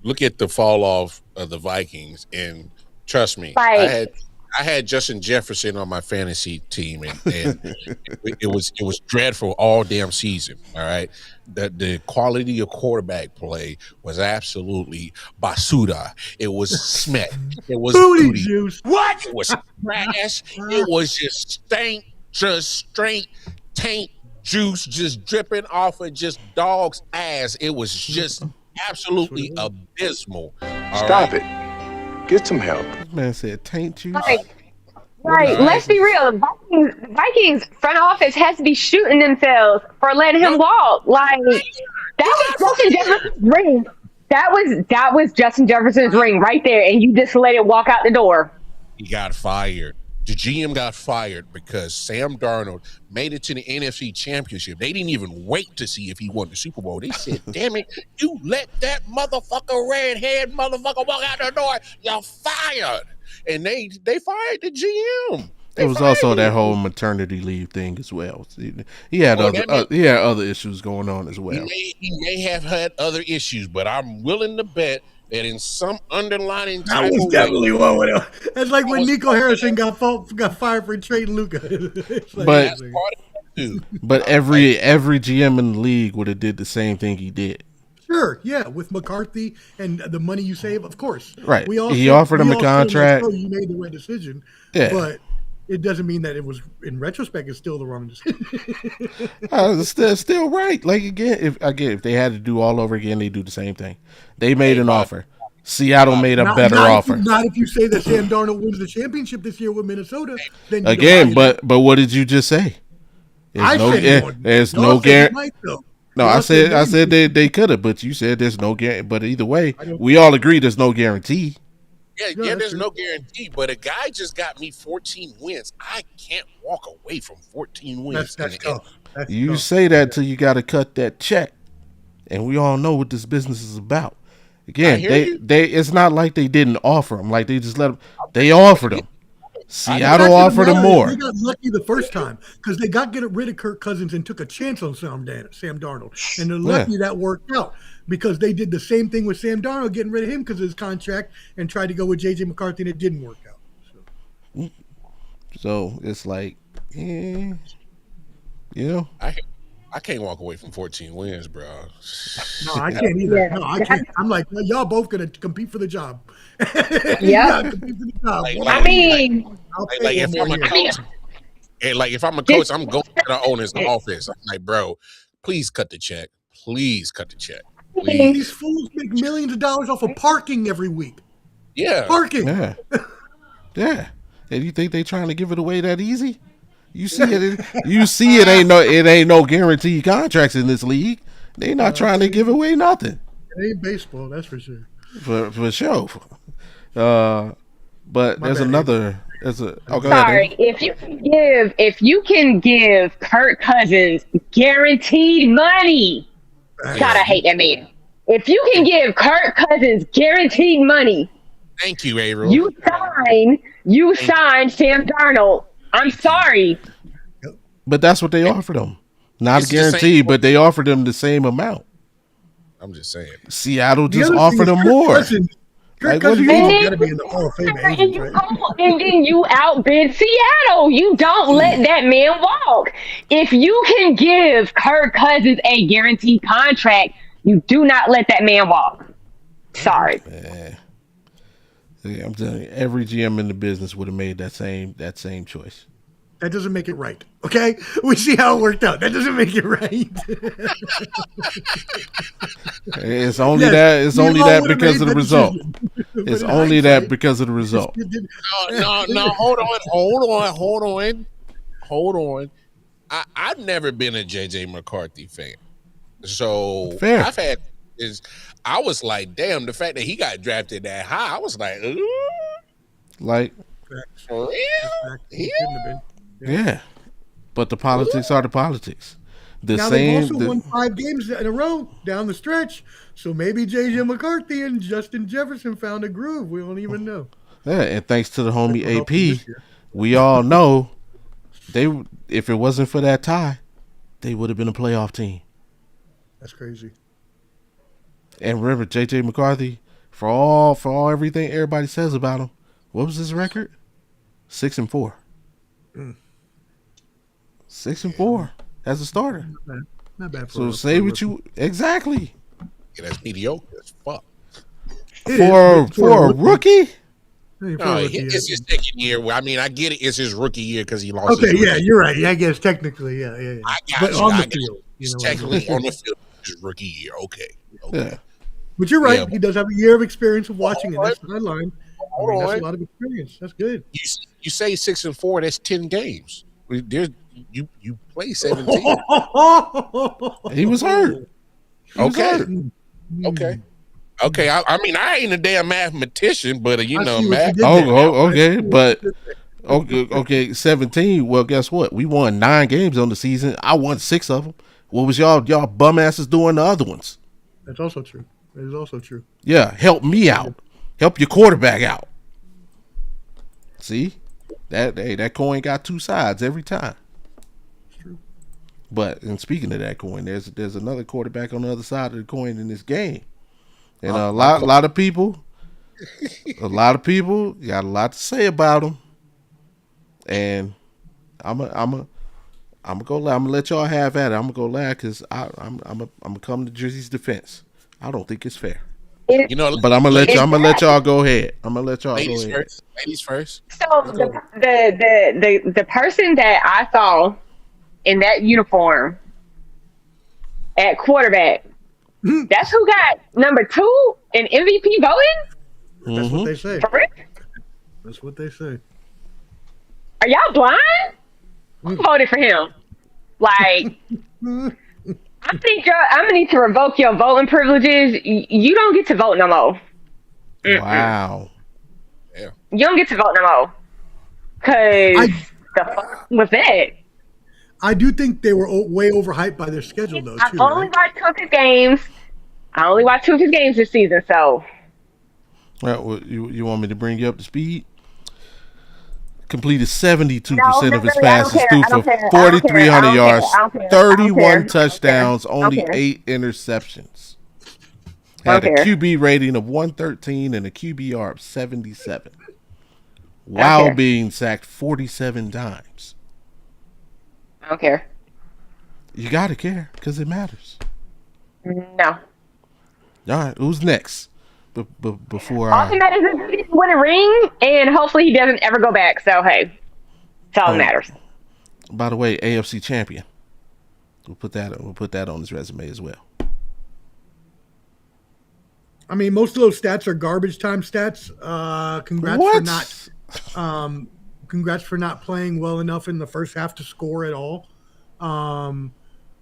look at the fall off of the Vikings, and trust me, I had Justin Jefferson on my fantasy team, and it was dreadful all damn season. All right, the quality of quarterback play was absolutely basura. It was smack. It was booty juice. What? It was trash. It was just straight taint juice, just dripping off of just dog's ass. It was just absolutely abysmal. Stop it. Get some help. This man said taint juice. Right. Let's be real. The Vikings front office has to be shooting themselves for letting him walk. Like that was Justin Jefferson's ring. That was Justin Jefferson's ring right there, and you just let it walk out the door. He got fired. The GM got fired because Sam Darnold made it to the NFC Championship. They didn't even wait to see if he won the Super Bowl. They said, damn it, you let that motherfucker, redhead motherfucker walk out the door. You're fired. And they fired the GM. There was also that whole maternity leave thing as well. He had other issues going on as well. He may have had other issues, but I'm willing to bet that in some underlying that was definitely one with him. That's like when Nico Harrison got fired for trading Luka. But every GM in the league would have did the same thing he did. Sure, yeah, with McCarthy and the money you save, of course. Right. He offered him a contract. You made the right decision. Yeah. But it doesn't mean that it was, in retrospect, it's still the wrong decision. It's still right. Like, if they had to do all over again, they do the same thing. They made an offer. Seattle made a better offer. Not if you say that Sam Darnold wins the championship this year with Minnesota. Then again, but what did you just say? There's no guarantee. No, I said they could have, but you said there's no guarantee. But either way, we all agree there's no guarantee. Yeah, there's no guarantee. But a guy just got me 14 wins. I can't walk away from 14 wins. That's tough. You say that till you got to cut that check, and we all know what this business is about. Again, they it's not like they didn't offer them. Like they just let them. They offered them. Seattle offered him more. They got lucky the first time because they got rid of Kirk Cousins and took a chance on Sam Darnold. And they're lucky that worked out because they did the same thing with Sam Darnold, getting rid of him because of his contract and tried to go with J.J. McCarthy and it didn't work out. So it's like, you know. I can't walk away from 14 wins, bro. No, I can't either. No, I can't. I'm like, well, y'all both gonna compete for the job. Yeah. Compete for the job. And like, if I'm a coach, I'm going to the owner's office. I'm like, bro, please cut the check. Please cut the check. Please. These fools make millions of dollars off of parking every week. Yeah. Parking. Yeah. Yeah. And you think they trying to give it away that easy? You see it. It ain't no guaranteed contracts in this league. They not trying to give away nothing. It ain't baseball, that's for sure. For sure. But there's another. Sorry, if you can give Kirk Cousins guaranteed money, God, I hate that man. If you can give Kirk Cousins guaranteed money, thank you, April. You signed Sam Darnold. I'm sorry, but that's what they offered him. Not a guarantee, but they offered him the same amount. I'm just saying. Seattle just offered him more. Kirk Cousins got to be in the Hall of Fame. And then you outbid Seattle. You don't let that man walk. If you can give Kirk Cousins a guaranteed contract, you do not let that man walk. Sorry. Yeah, I'm telling you, every GM in the business would have made that same choice. That doesn't make it right. Okay? We see how it worked out. That doesn't make it right. It's only that because of the result. It's only that because of the result. No, hold on. I've never been a JJ McCarthy fan. So fair. I was like, damn, the fact that he got drafted that high, I was like, ooh. Like, for real? Yeah. But the politics are the politics. They've also won 5 games in a row down the stretch. So maybe J.J. McCarthy and Justin Jefferson found a groove. We don't even know. Yeah, and thanks to the homie AP, we all know if it wasn't for that tie, they would have been a playoff team. That's crazy. And remember, J.J. McCarthy, for all everything everybody says about him, what was his record? 6-4. 6-4 as a starter. Not bad. So say what you exactly. Yeah, that's mediocre as fuck. For a rookie. No, it's his second year. I mean, I get it. It's his rookie year because he lost. Okay, yeah, you're right. Yeah, I guess technically, yeah. I got but you. on the field, technically on the field, his rookie year. Okay. Yeah. But you're right. Yeah. He does have a year of experience of watching it. That's the line. That's a lot of experience. That's good. You say 6-4. That's 10 games. You play 17. He was hurt. Okay. I mean, I ain't a damn mathematician, but math. Okay, but okay, 17. Well, guess what? We won 9 games on the season. I won 6 of them. What was y'all bum asses doing the other ones? That's also true. That is also true. Yeah, help me out. Help your quarterback out. See, that coin got 2 sides every time. It's true. But and speaking of that coin, there's another quarterback on the other side of the coin in this game, and a lot of people got a lot to say about him. And I'm gonna let y'all have at it. I'm gonna go loud because I'm gonna come to Drizzy's defense. I don't think it's fair. But I'm gonna let y'all go ahead. Ladies first. So the person that I saw in that uniform at quarterback, that's who got number 2 in MVP voting. That's what they say. For real? That's what they say. Are y'all blind? I voted for him. Like, I think I'm gonna need to revoke your voting privileges. You don't get to vote no more. Wow. Yeah. You don't get to vote no more. Cause the fuck was that? I do think they were way overhyped by their schedule, though. I only watched 2 of his games. I only watched 2 of his games this season. So. Right. Well, you want me to bring you up to speed? Completed 72% of his passes, threw for 4,300 yards, 31 touchdowns, only 8 interceptions. Had a QB rating of 113 and a QBR of 77. While being sacked 47 times. I don't care. You gotta care because it matters. No. All right, who's next? Before all that matters is he win a ring, and hopefully he doesn't ever go back. So hey, that's all that matters. By the way, AFC champion. We'll put that on his resume as well. I mean, most of those stats are garbage time stats. Congrats for not playing well enough in the first half to score at all.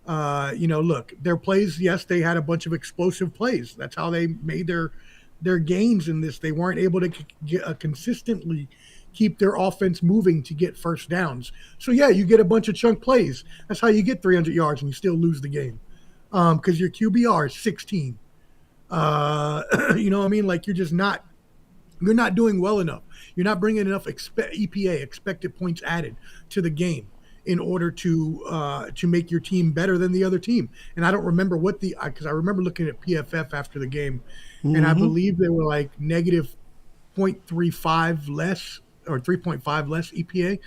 Look, their plays, yes, they had a bunch of explosive plays. That's how they made their gains in this. They weren't able to consistently keep their offense moving to get first downs. So, yeah, you get a bunch of chunk plays. That's how you get 300 yards and you still lose the game because your QBR is 16. You know what I mean? Like you're not doing well enough. You're not bringing enough EPA, expected points added, to the game in order to make your team better than the other team. And I don't remember because I remember looking at PFF after the game, and I believe they were like negative 0.35 less or 3.5 less EPA.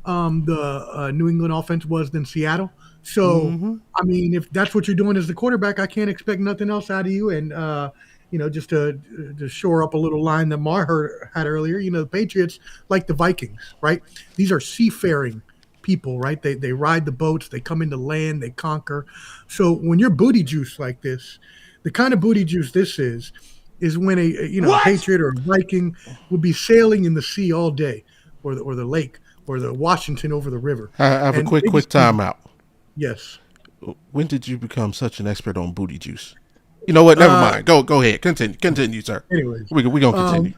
The New England offense was than Seattle. So, I mean, if that's what you're doing as the quarterback, I can't expect nothing else out of you. And, just to shore up a little line that Mar had earlier, the Patriots, like the Vikings, right? These are seafaring people, right? They ride the boats, they come into land, they conquer. So when you're booty juice like this, the kind of booty juice this is when a Patriot or a Viking would be sailing in the sea all day, or the lake, or the Washington over the river. I have a quick timeout. Yes. When did you become such an expert on booty juice? You know what? Never mind. Go ahead. Continue, sir. Anyways, we gonna continue.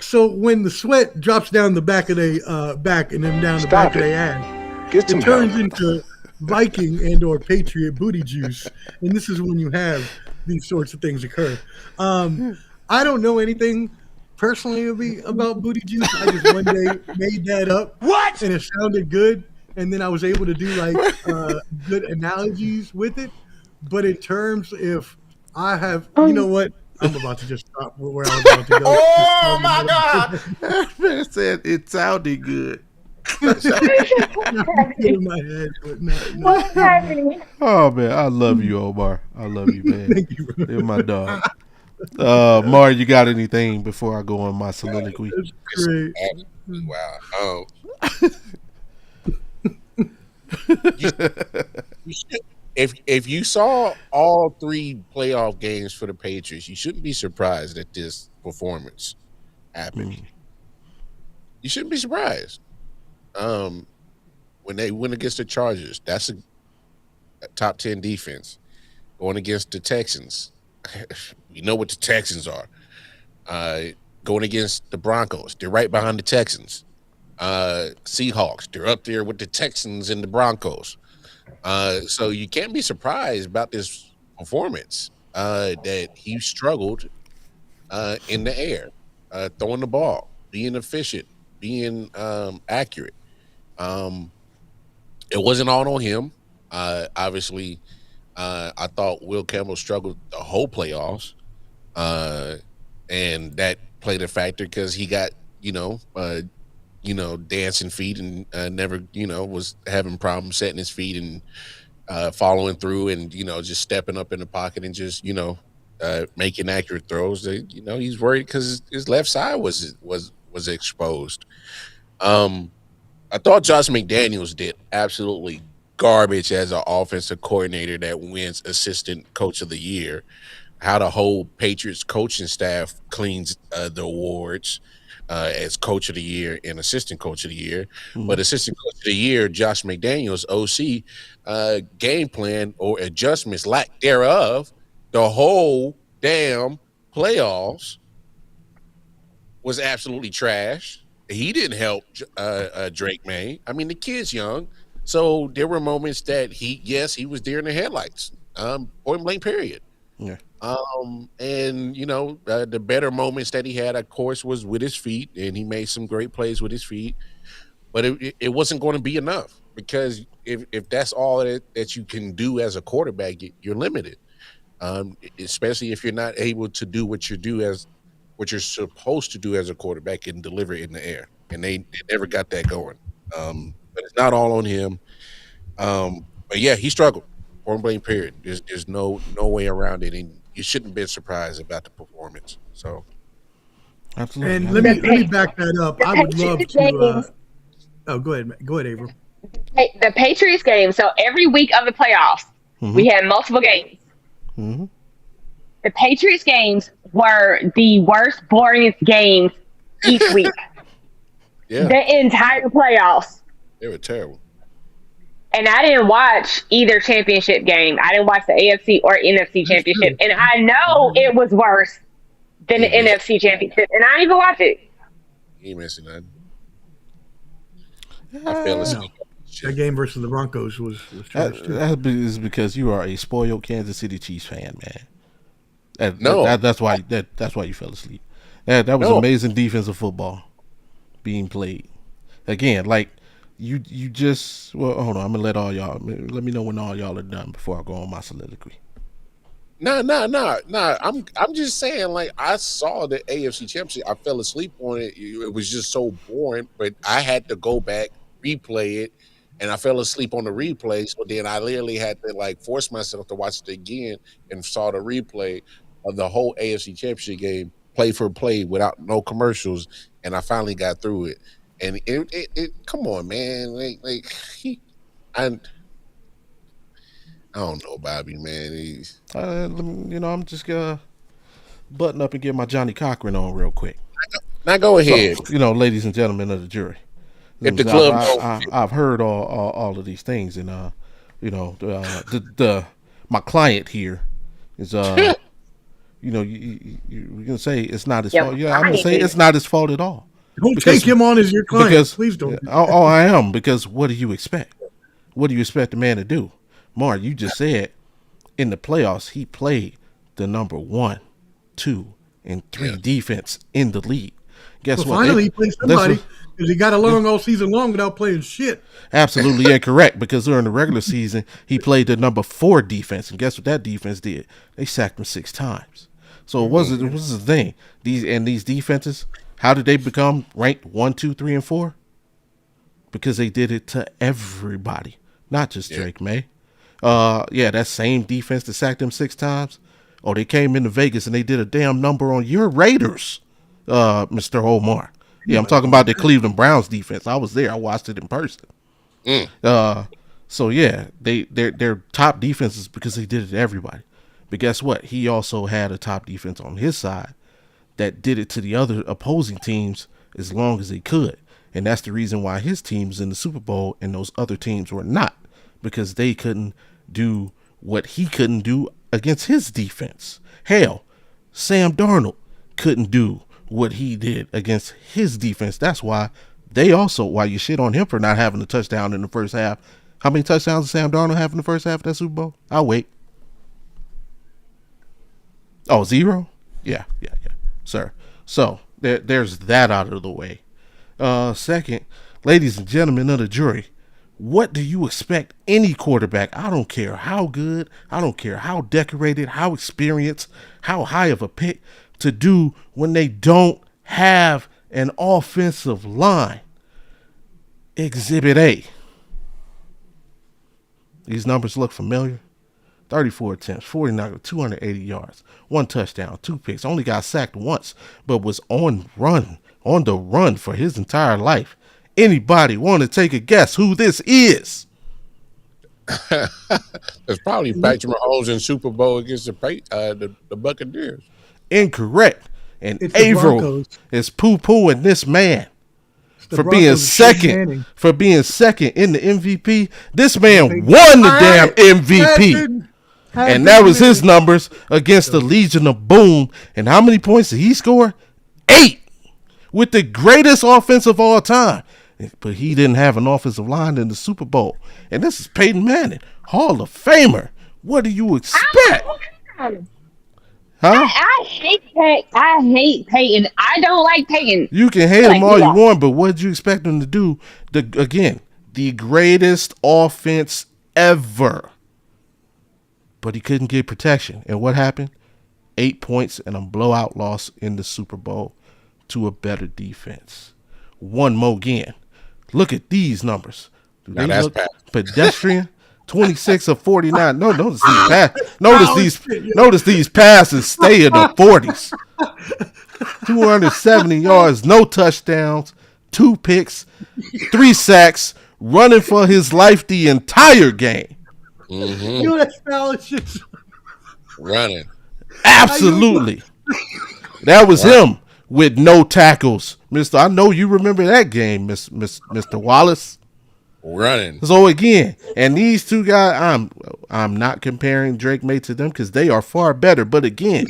So when the sweat drops down the back of their back and then down the back of their ass, it turns into Viking and or Patriot booty juice, and this is when you have these sorts of things occur. I don't know anything personally about booty juice. I just one day made that up. What? And it sounded good. And then I was able to do good analogies with it. But in terms if I have, you know what? I'm about to just stop where I was about to go. Oh my God! Man said it sounded good. What's happening? Oh man, I love you, Omar. I love you, man. Thank you, bro. You're my dog. Mar, you got anything before I go on my soliloquy? That's great. Wow. If you saw all 3 playoff games for the Patriots, you shouldn't be surprised that this performance happened. You shouldn't be surprised. When they went against the Chargers, that's a top 10 defense. Going against the Texans, you know what the Texans are. Going against the Broncos, they're right behind the Texans. Seahawks, they're up there with the Texans and the Broncos. So you can't be surprised about this performance that he struggled in the air, throwing the ball, being efficient, being accurate. It wasn't all on him. Obviously, I thought Will Campbell struggled the whole playoffs, and that played a factor because he got dancing feet and never, was having problems setting his feet and following through and, just stepping up in the pocket and just, making accurate throws. He's worried because his left side was exposed. I thought Josh McDaniels did absolutely garbage as an offensive coordinator that wins assistant coach of the year. How the whole Patriots coaching staff cleans the awards. As coach of the year and assistant coach of the year. But assistant coach of the year, Josh McDaniels, OC, game plan or adjustments, lack thereof, the whole damn playoffs was absolutely trash. He didn't help Drake May. I mean, the kid's young. So there were moments that he was deer in the headlights, point blank period. Yeah. The better moments that he had, of course, was with his feet, and he made some great plays with his feet. But it wasn't going to be enough because if that's all that you can do as a quarterback, you're limited. Especially if you're not able to do what you're supposed to do as a quarterback and deliver in the air. And they never got that going. But it's not all on him. But yeah, he struggled. Point blank period. There's no way around it, and you shouldn't have been surprised about the performance. So, absolutely. And let me back that up. I would love to. Go ahead, April. The Patriots game. So every week of the playoffs, we had multiple games. Mm-hmm. The Patriots games were the worst, boringest games each week. Yeah, The entire playoffs. they were terrible. And I didn't watch either championship game. I didn't watch the AFC or NFC championship. And I know it was worse than the NFC championship. And I didn't even watch it. You ain't missing nothing. I fell asleep. That game versus the Broncos was trash too. That is because you are a spoiled Kansas City Chiefs fan, man. No. That's why you fell asleep. That was amazing defensive football being played. Again, like you just hold on. I'm gonna let me know when all y'all are done before I go on my soliloquy. Nah. I'm just saying, like, I saw the AFC Championship. I fell asleep on it. It was just so boring, but I had to go back, replay it, and I fell asleep on the replay. So then I literally had to, like, force myself to watch it again and saw the replay of the whole AFC Championship game, play for play, without no commercials, and I finally got through it. And it come on, man. I don't know, Bobby, man. I'm just gonna button up and get my Johnny Cochran on real quick. Now go ahead. So, ladies and gentlemen of the jury, If the club, I've heard all of these things, and my client here is you're gonna say it's not his fault. Yeah, I'm gonna say it's not his fault at all. Don't take him on as your client. Please don't. I am, because what do you expect? What do you expect the man to do? Mar, you just said in the playoffs he played the number 1, 2, and 3 defense in the league. Guess what? Finally, he played somebody because he got along all season long without playing shit. Absolutely incorrect, because during the regular season he played the number 4 defense, and guess what that defense did? They sacked him 6 times. So it was the thing. These defenses, how did they become ranked 1, 2, 3, and 4? Because they did it to everybody, not just Drake May. That same defense that sacked them 6 times. Oh, they came into Vegas and they did a damn number on your Raiders, Mr. Omar. Yeah, I'm talking about the Cleveland Browns defense. I was there. I watched it in person. So yeah, they're top defenses because they did it to everybody. But guess what? He also had a top defense on his side that did it to the other opposing teams as long as they could. And that's the reason why his team's in the Super Bowl and those other teams were not, because they couldn't do what he couldn't do against his defense. Hell, Sam Darnold couldn't do what he did against his defense. That's why why you shit on him for not having a touchdown in the first half. How many touchdowns did Sam Darnold have in the first half of that Super Bowl? I'll wait. Oh, 0? Yeah, sir. So there's that out of the way. Second, ladies and gentlemen of the jury, what do you expect any quarterback, I don't care how good, I don't care how decorated, how experienced, how high of a pick, to do when they don't have an offensive line? Exhibit A. These numbers look familiar. 34 attempts, 49, 280 yards, 1 touchdown, 2 picks. Only got sacked once, but was on the run for his entire life. Anybody want to take a guess who this is? It's probably Patrick Mahomes in Super Bowl against the Buccaneers. Incorrect. And Averill is poo-pooing this man for being second in the MVP. This man won the damn MVP. And that was his numbers against the Legion of Boom. And how many points did he score? 8. With the greatest offense of all time. But he didn't have an offensive line in the Super Bowl. And this is Peyton Manning, Hall of Famer. What do you expect? Huh? I hate Peyton. I don't like Peyton. You can hate him all you want, but what did you expect him to do? The greatest offense ever. But he couldn't get protection. And what happened? 8 points and a blowout loss in the Super Bowl to a better defense. One more again. Look at these numbers. Do they look pedestrian? 26 of 49. Notice these passes stay in the 40s. 270 yards, no touchdowns, 2 picks, 3 sacks, running for his life the entire game. Mm-hmm. You know that style of shit. Running. Absolutely. That was him with no tackles. I know you remember that game, Mr. Wallace. Running. So again, and these two guys, I'm not comparing Drake May to them because they are far better. But again,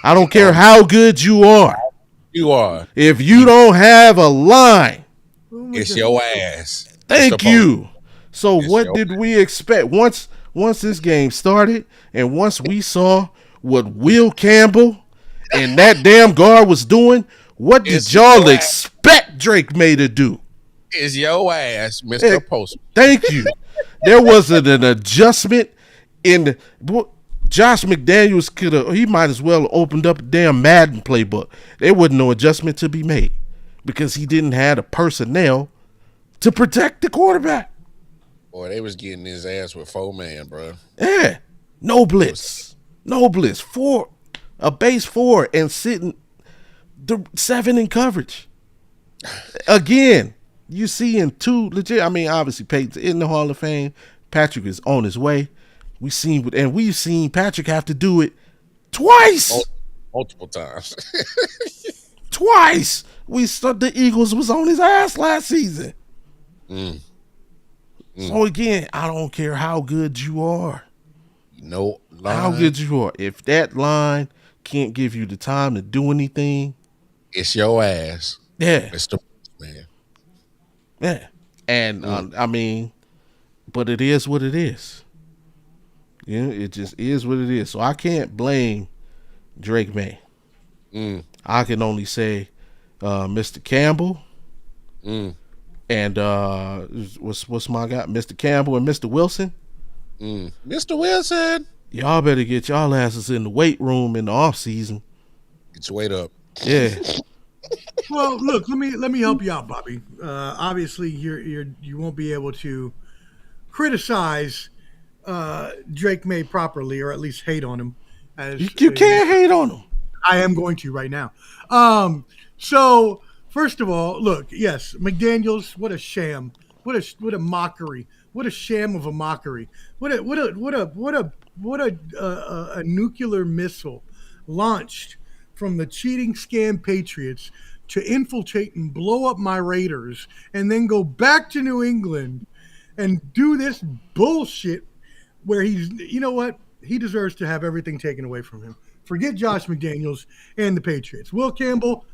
I don't care how good you are. You are. If you don't have a line, It's your ass. thank you. So It's what your did we expect once this game started and once we saw what Will Campbell and that damn guard was doing? What did y'all expect Drake May to do? It's your ass, Mr. Post. Thank you. There wasn't an adjustment in Josh McDaniels he might as well opened up a damn Madden playbook. There wasn't no adjustment to be made because he didn't have the personnel to protect the quarterback. Boy, they was getting his ass with 4-man, bro. Yeah. No blitz. A base 4 and sitting the 7 in coverage. Again, you see in 2 legit. I mean, obviously Peyton's in the Hall of Fame. Patrick is on his way. We've seen Patrick have to do it twice. Multiple times. Twice. We saw the Eagles was on his ass last season. So again, I don't care how good you are. No line. How good you are. If that line can't give you the time to do anything, it's your ass. yeah. Mr. Man. Yeah. And I mean, but it is what it is. Yeah, it just is what it is. So I can't blame Drake May. I can only say Mr. Campbell and what's my guy? Mr. Campbell and Mr. Wilson. Mr. Wilson. Y'all better get y'all asses in the weight room in the off season. Get your weight up. Yeah. Well, look, let me help you out, Bobby. Obviously, you won't be able to criticize Drake May properly, or at least hate on him. You can't hate on him. I am going to right now. So first of all, look, yes, McDaniels, what a sham, what a mockery, what a sham of a mockery, what a nuclear missile launched from the cheating scam Patriots to infiltrate and blow up my Raiders, and then go back to New England and do this bullshit where you know what? He deserves to have everything taken away from him. Forget Josh McDaniels and the Patriots. Will Campbell,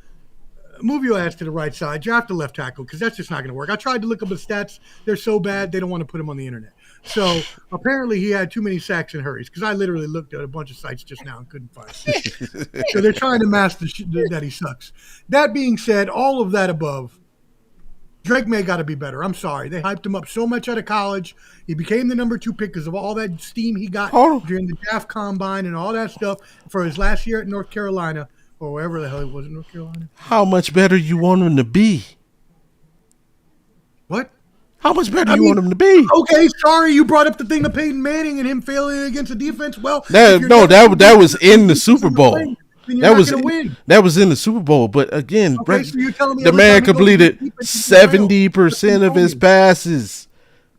move your ass to the right side. Draft a left tackle, because that's just not going to work. I tried to look up his stats. They're so bad, they don't want to put him on the internet. So apparently he had too many sacks and hurries, because I literally looked at a bunch of sites just now and couldn't find it. So they're trying to mask that he sucks. That being said, all of that above, Drake May got to be better. I'm sorry. They hyped him up so much out of college. He became the number 2 pick because of all that steam he got during the draft combine and all that stuff for his last year at North Carolina, or wherever the hell he was in North Carolina. How much better you want him to be? What? How much better you want him to be? Okay, sorry, you brought up the thing of Peyton Manning and him failing against the defense. Well, that was in the Super Bowl. That was in the Super Bowl. But again, okay, so you're telling me the man completed 70% of his passes,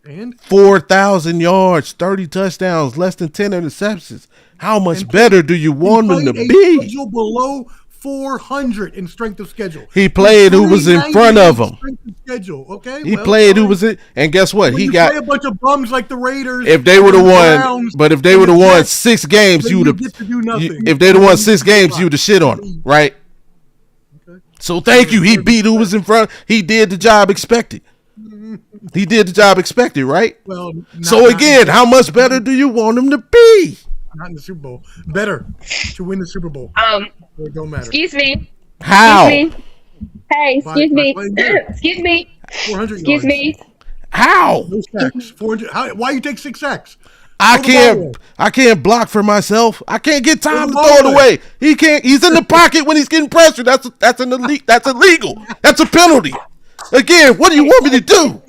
and 4,000 yards, 30 touchdowns, less than 10 interceptions. How much better do you want him to be? Below 400 in strength of schedule. He played who was in front of him. Schedule, okay. He played who was it, and guess what? He got a bunch of bums like the Raiders. If they would have won, but if they would have won 6 games, you would have. If they'd have won 6 games, you would have shit on him, right? Okay. So thank you. He beat who was in front. He did the job expected. He did the job expected, right? Well, so again, how much better do you want him to be? Not in the Super Bowl. Better to win the Super Bowl. It don't matter. Excuse me. How? Excuse me. Hey, excuse me. Excuse me. 400 excuse yards. me. How? No sacks. 400. Why you take 6 sacks? I can't block for myself. I can't get time to throw it away. He can't. He's in the pocket when he's getting pressured. That's illegal. That's a penalty. Again, what do you want me to do?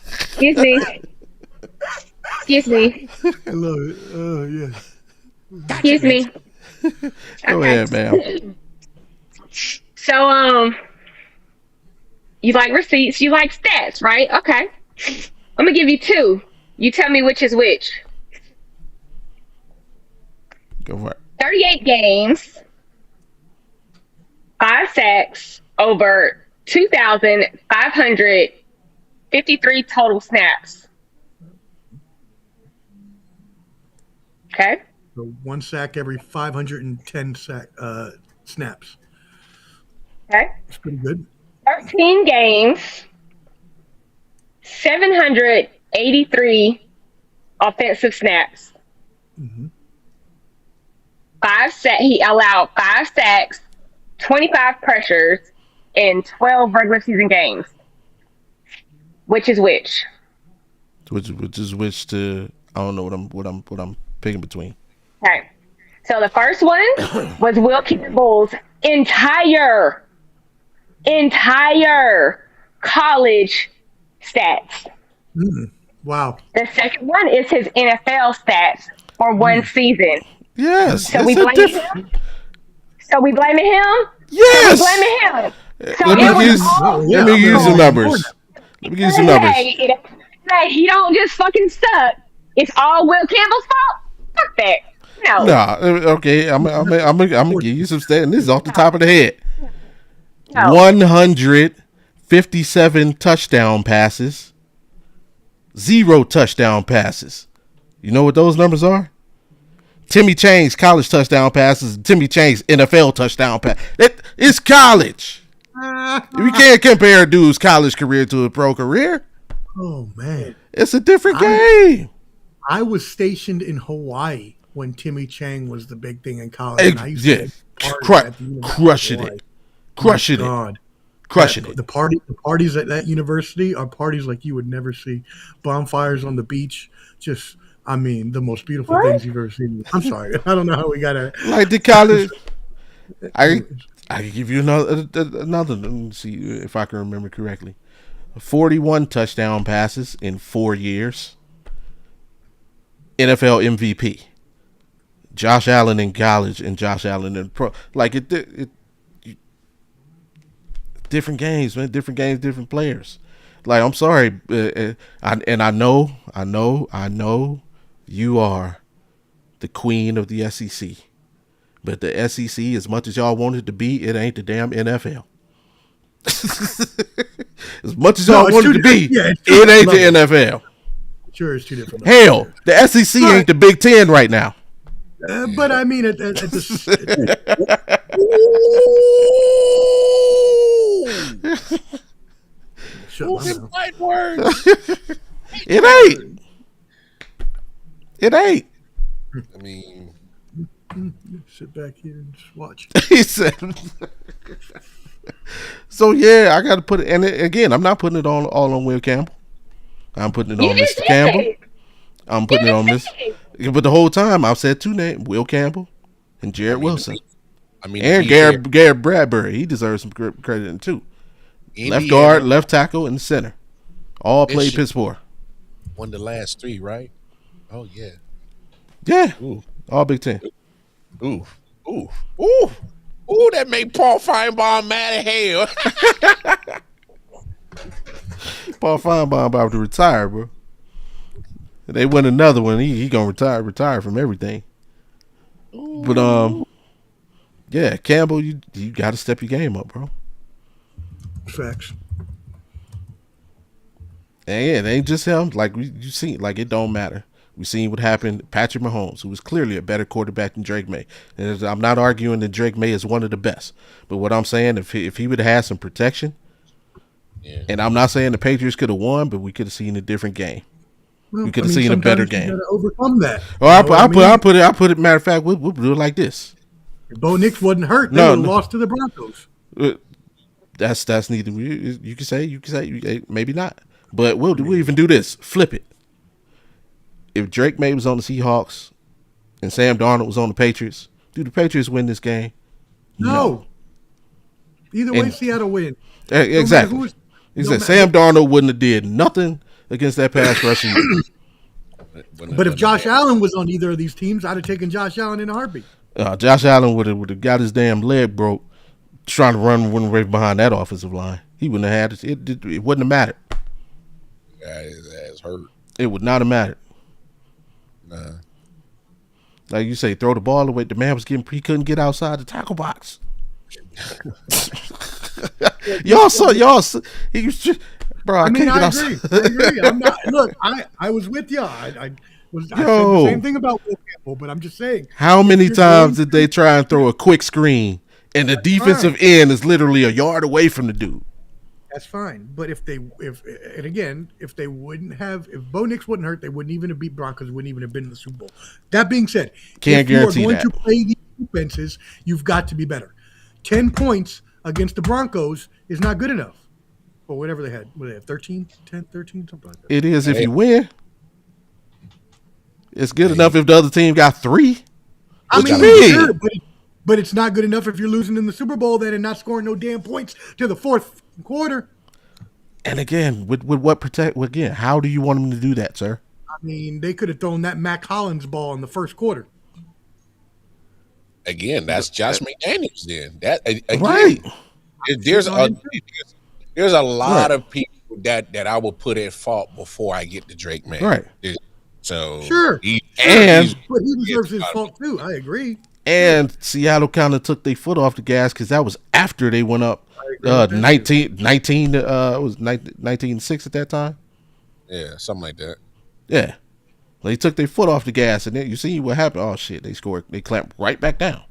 Excuse me. Excuse me. I love it. Oh yeah. Excuse me. Go ahead, man. So, you like receipts, you like stats, right? Okay. I'm gonna give you two. You tell me which is which. Go for it. 38 games, 5 sacks, over 2,553 total snaps. Okay. So 1 sack every 510 snaps. Okay. That's pretty good. 13 games, 783 offensive snaps. Mm-hmm. He allowed 5 sacks, 25 pressures, in 12 regular season games. Which is which? Which is which to I don't know what I'm picking between. Okay. So the first one was Will Campbell's entire college stats. Wow. The second one is his NFL stats for one season. Yes. So we blaming him? So we blaming him? Yes. So we blaming him? So Let me use some numbers. Let me give you some numbers. Hey, he don't just fucking suck. It's all Will Campbell's fault? Fuck that. No. Nah, okay. I'm gonna give you some stats. And this is off the top of the head. No. 157 touchdown passes. 0 touchdown passes. You know what those numbers are? Timmy Chang's college touchdown passes, Timmy Chang's NFL touchdown pass. It's college. We can't compare a dude's college career to a pro career. Oh, man. It's a different game. I was stationed in Hawaii when Timmy Chang was the big thing in college. And I used to crushing it. Crushing it. Crushing it. The parties at that university are parties like you would never see. Bonfires on the beach. Just, I mean, the most beautiful things you've ever seen. I'm sorry. I don't know how we got to. Like the college. I can give you another. Let me see if I can remember correctly. 41 touchdown passes in 4 years. NFL MVP. Josh Allen in college and Josh Allen in pro. Like different games, man. Different games, different players. Like, I'm sorry, I know you are the queen of the SEC, but the SEC, as much as y'all want it to be, it ain't the damn NFL. As much as y'all want it to be, it ain't the NFL. Sure, it's two different. Hell, the SEC ain't the Big Ten right now. But I mean, at the words. It ain't. It ain't. I mean, sit back here and just watch. He said. So yeah, I got to put it. And again, I'm not putting it all on Will Campbell. I'm putting it on Mr. Campbell. I'm putting it on this. But the whole time I've said two names: Will Campbell and Jared Wilson. And Garrett Bradbury. He deserves some credit too. Left guard, left tackle, and center. All played Pittsburgh. Won the last 3, right? Oh yeah. Yeah. Ooh. All Big Ten. Ooh. That made Paul Feinbaum mad as hell. Paul Feinbaum about to retire, bro. If they win another one, he gonna retire from everything. Ooh. But yeah, Campbell, you got to step your game up, bro. Facts. And yeah, it ain't just him. Like you seen, like it don't matter. We seen what happened to Patrick Mahomes, who was clearly a better quarterback than Drake May. And I'm not arguing that Drake May is one of the best, but what I'm saying, if he would have had some protection, and I'm not saying the Patriots could have won, but we could have seen a different game. We could have seen a better game. You gotta overcome that. Or I put it. Matter of fact, we'll do it like this. If Bo Nix wasn't hurt, they would have lost to the Broncos. That's neither. You can say maybe not, but we'll even do this. Flip it. If Drake May was on the Seahawks and Sam Darnold was on the Patriots, do the Patriots win this game? No. Either way, Seattle win. Exactly. Sam Darnold wouldn't have did nothing against that pass rushing. But if Josh Allen was on either of these teams, I'd have taken Josh Allen in a heartbeat. Josh Allen would have got his damn leg broke trying to run right behind that offensive line. He wouldn't have had it. It wouldn't have mattered. his ass hurt. It would not have mattered. Nah. Like you say, throw the ball away. The man was he couldn't get outside the tackle box. y'all, he was just, bro. I mean, can't get I outside. agree. I'm not. Look, I was with you. I said the same thing about Will Campbell, but I'm just saying. How many times did they try and throw a quick screen, and the defensive end is literally a yard away from the dude? That's fine, but if they wouldn't have, if Bo Nix wasn't hurt, they wouldn't even have beat Broncos. Wouldn't even have been in the Super Bowl. That being said, Can't guarantee you are going that. to play these defenses, you've got to be better. 10 points against the Broncos is not good enough. Or whatever they had. What did they have? 13, 10, 13, something like that. It is if you win. It's good enough if the other team got 3. I mean, sure, but it's not good enough if you're losing in the Super Bowl then and not scoring no damn points to the fourth quarter. And again, with what protect? Again, how do you want them to do that, sir? I mean, they could have thrown that Mac Hollins ball in the first quarter. Again, that's Josh McDaniels. Then that again, Right. There's a lot of people that I will put at fault before I get to Drake, man. Right. So sure, but he deserves his fault too. I agree. And Seattle kind of took their foot off the gas because that was after they went up 19 it was 19-6 at that time. Yeah, something like that. Yeah. They took their foot off the gas, and then you see what happened. Oh shit, they scored. They clamped right back down.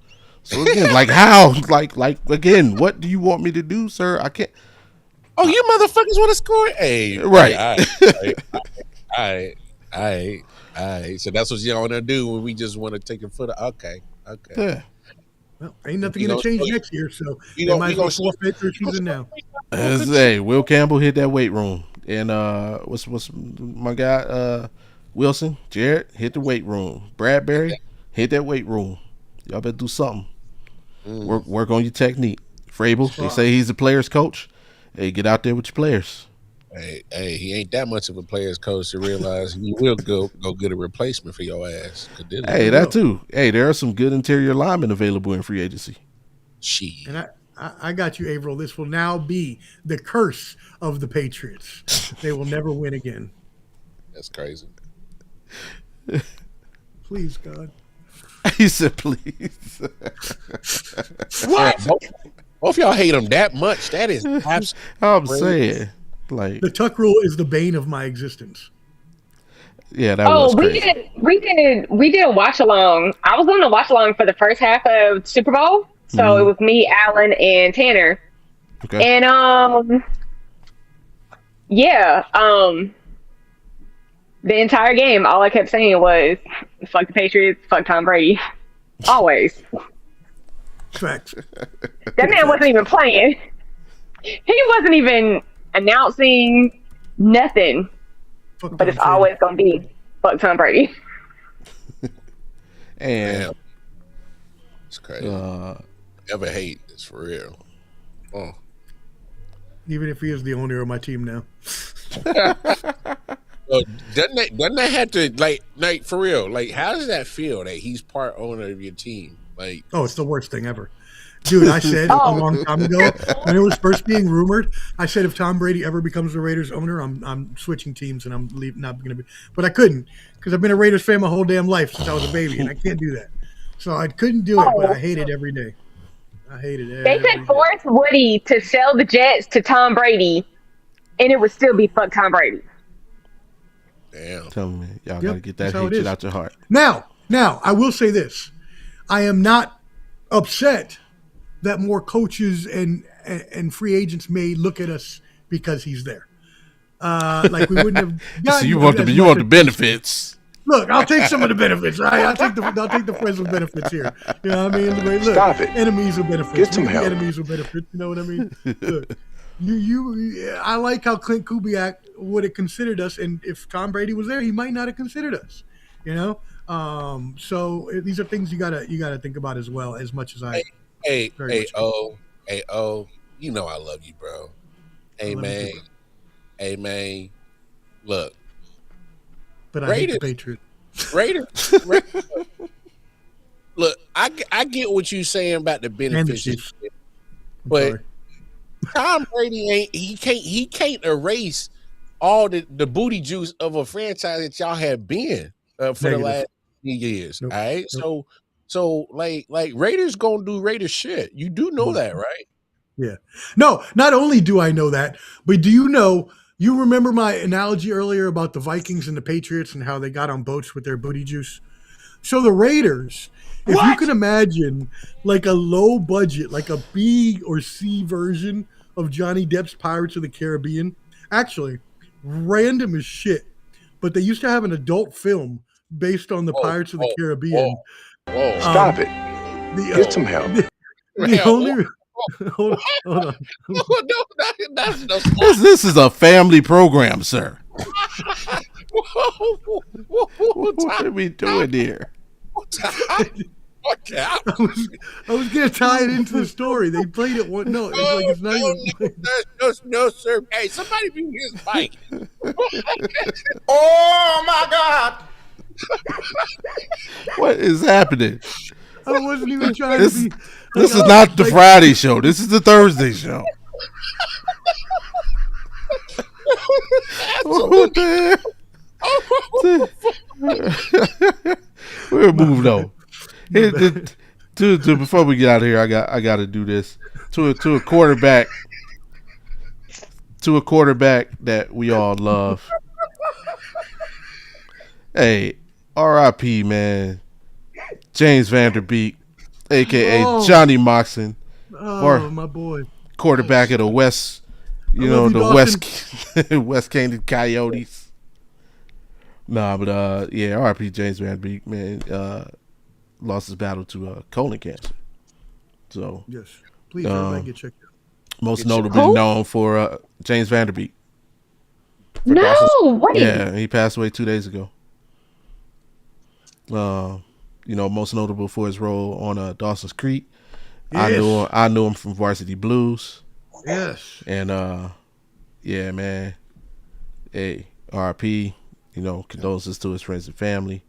So again, like how? Like again, what do you want me to do, sir? I can't. Oh, you motherfuckers want to score? Hey, right. All right. So that's what y'all want to do when we just want to take a foot. Okay. Yeah. Well, ain't nothing going to change next year, so you they might as well forfeit their season now. Hey, Will Campbell hit that weight room, and what's my guy Wilson Jarrett hit the weight room. Bradbury hit that weight room. Y'all better do something. Work on your technique. Frable, they say he's a player's coach. Hey, get out there with your players. Hey, he ain't that much of a player's coach to realize he will go get a replacement for your ass. Hey, that too. Hey, there are some good interior linemen available in free agency. Shit. And I got you, Averill. This will now be the curse of the Patriots. They will never win again. That's crazy. Please, God. He said, please. What? Both y'all hate him that much. That is absolutely I'm saying. Like the Tuck rule is the bane of my existence. Yeah, that was crazy. We did a watch along. I was on a watch along for the first half of Super Bowl. So it was me, Alan, and Tanner. Okay. And the entire game, all I kept saying was fuck the Patriots, fuck Tom Brady. Always. Facts. That man wasn't even playing. He wasn't even announcing nothing. But it's always going to be fuck Tom Brady. And it's crazy. Ever hate is for real. Oh. Even if he is the owner of my team now. Doesn't that have to like for real? Like, how does that feel that he's part owner of your team? Like, it's the worst thing ever. Dude, I said a long time ago when it was first being rumored, I said if Tom Brady ever becomes the Raiders owner, I'm switching teams and I'm not going to be. But I couldn't because I've been a Raiders fan my whole damn life since I was a baby, and I can't do that. So I couldn't do it, but I hate it every day. I hate it. They could force Woody to sell the Jets to Tom Brady, and it would still be fuck Tom Brady. Damn. Tell me, y'all gotta get that hatred out your heart. Now, I will say this: I am not upset that more coaches and free agents may look at us because he's there. Like we wouldn't have. So you want the benefits? Look, I'll take some of the benefits, right? I'll take the friends with benefits here. You know what I mean? Look, Stop it. Enemies with benefits. Get some help. Enemies with benefits. You know what I mean? Look, I like how Clint Kubiak would have considered us, and if Tom Brady was there, he might not have considered us. You know, so these are things you gotta think about as well. As much as I. Hey, you know I love you, bro. Hey, man. Look. But I hate the Patriots. Raiders. Look, I get what you're saying about the benefits, but Tom Brady he can't erase all the booty juice of a franchise that y'all have been for the last years. Nope. All right, Nope. so like Raiders gonna do Raiders shit. You do know that, right? Yeah. No, not only do I know that, but do you know? You remember my analogy earlier about the Vikings and the Patriots and how they got on boats with their booty juice? So the Raiders, if you can imagine like a low budget, like a B or C version of Johnny Depp's Pirates of the Caribbean, actually random as shit, but they used to have an adult film based on the Pirates of the Caribbean. Whoa. Stop it. Get some help. The only hold on. This is a family program, sir. What are we doing here? I was gonna tie it into the story. They played it one. No, it's like it's not even. No, sir. Hey, somebody mute his mic. Oh, my God. What is happening? I wasn't even trying This, to be. this is not the Friday show. This is the Thursday show. What the hell? We're moving on. Before we get out of here, I got to do this to a quarterback that we all love. Hey, R.I.P. man, James Vanderbeek, aka Johnny Moxon, my boy, quarterback of the West, West Canaan Coyotes. Nah, but yeah, R.I.P. James Vanderbeek, man, lost his battle to colon cancer. So yes, please everybody get checked out. Most notably known for James Vanderbeek. No, wait. Yeah, he passed away 2 days ago. Most notable for his role on Dawson's Creek. Yes. I knew him from Varsity Blues. Yes. And yeah, man. Hey, RIP. Condolences to his friends and family.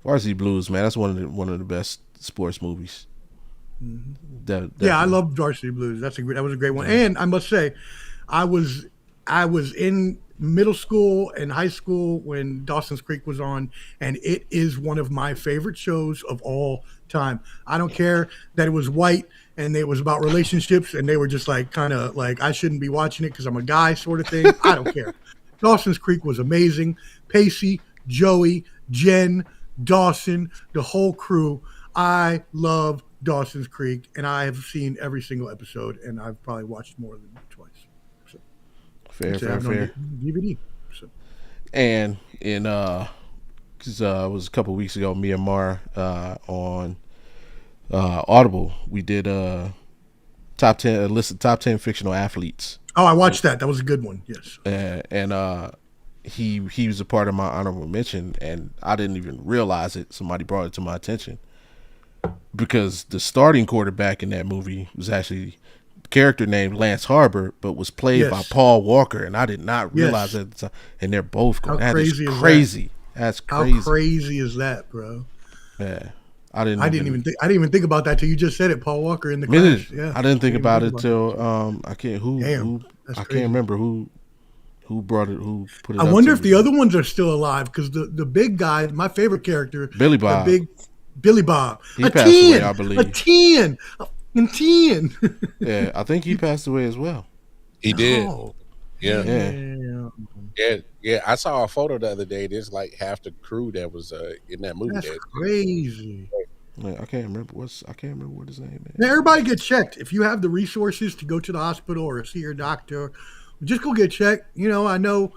Varsity Blues, man, that's one of the best sports movies. Mm-hmm. Yeah, I love Varsity Blues. That was a great one. And I must say, I was in middle school and high school when Dawson's Creek was on, and it is one of my favorite shows of all time. I don't care that it was white and it was about relationships and they were just like kind of like I shouldn't be watching it because I'm a guy sort of thing. I don't care. Dawson's Creek was amazing. Pacey, Joey, Jen, Dawson, the whole crew. I love Dawson's Creek, and I have seen every single episode, and I've probably watched more than twice. So, fair. DVD. So. And in because it was a couple weeks ago, me and Mar on Audible, we did top 10 fictional athletes. Oh, I watched that. That was a good one. Yes. And he was a part of my honorable mention, and I didn't even realize it. Somebody brought it to my attention because the starting quarterback in that movie was actually a character named Lance Harbor, but was played by Paul Walker, and I did not realize that at the time. And they're both going. That is crazy. That's crazy. How crazy is that, bro? Yeah. I didn't even think about that till you just said it. Paul Walker in the Clash. Yeah, I didn't think about it till I can't remember who brought it. Who put it? I wonder if the other ones are still alive because the big guy, my favorite character, Billy Bob. Billy Bob. He passed away, I believe. A 10. Yeah, I think he passed away as well. He did. Oh, Yeah. I saw a photo the other day. There's like half the crew that was in that movie. That's crazy. I can't remember what his name is. Now everybody get checked. If you have the resources to go to the hospital or see your doctor, just go get checked. I know,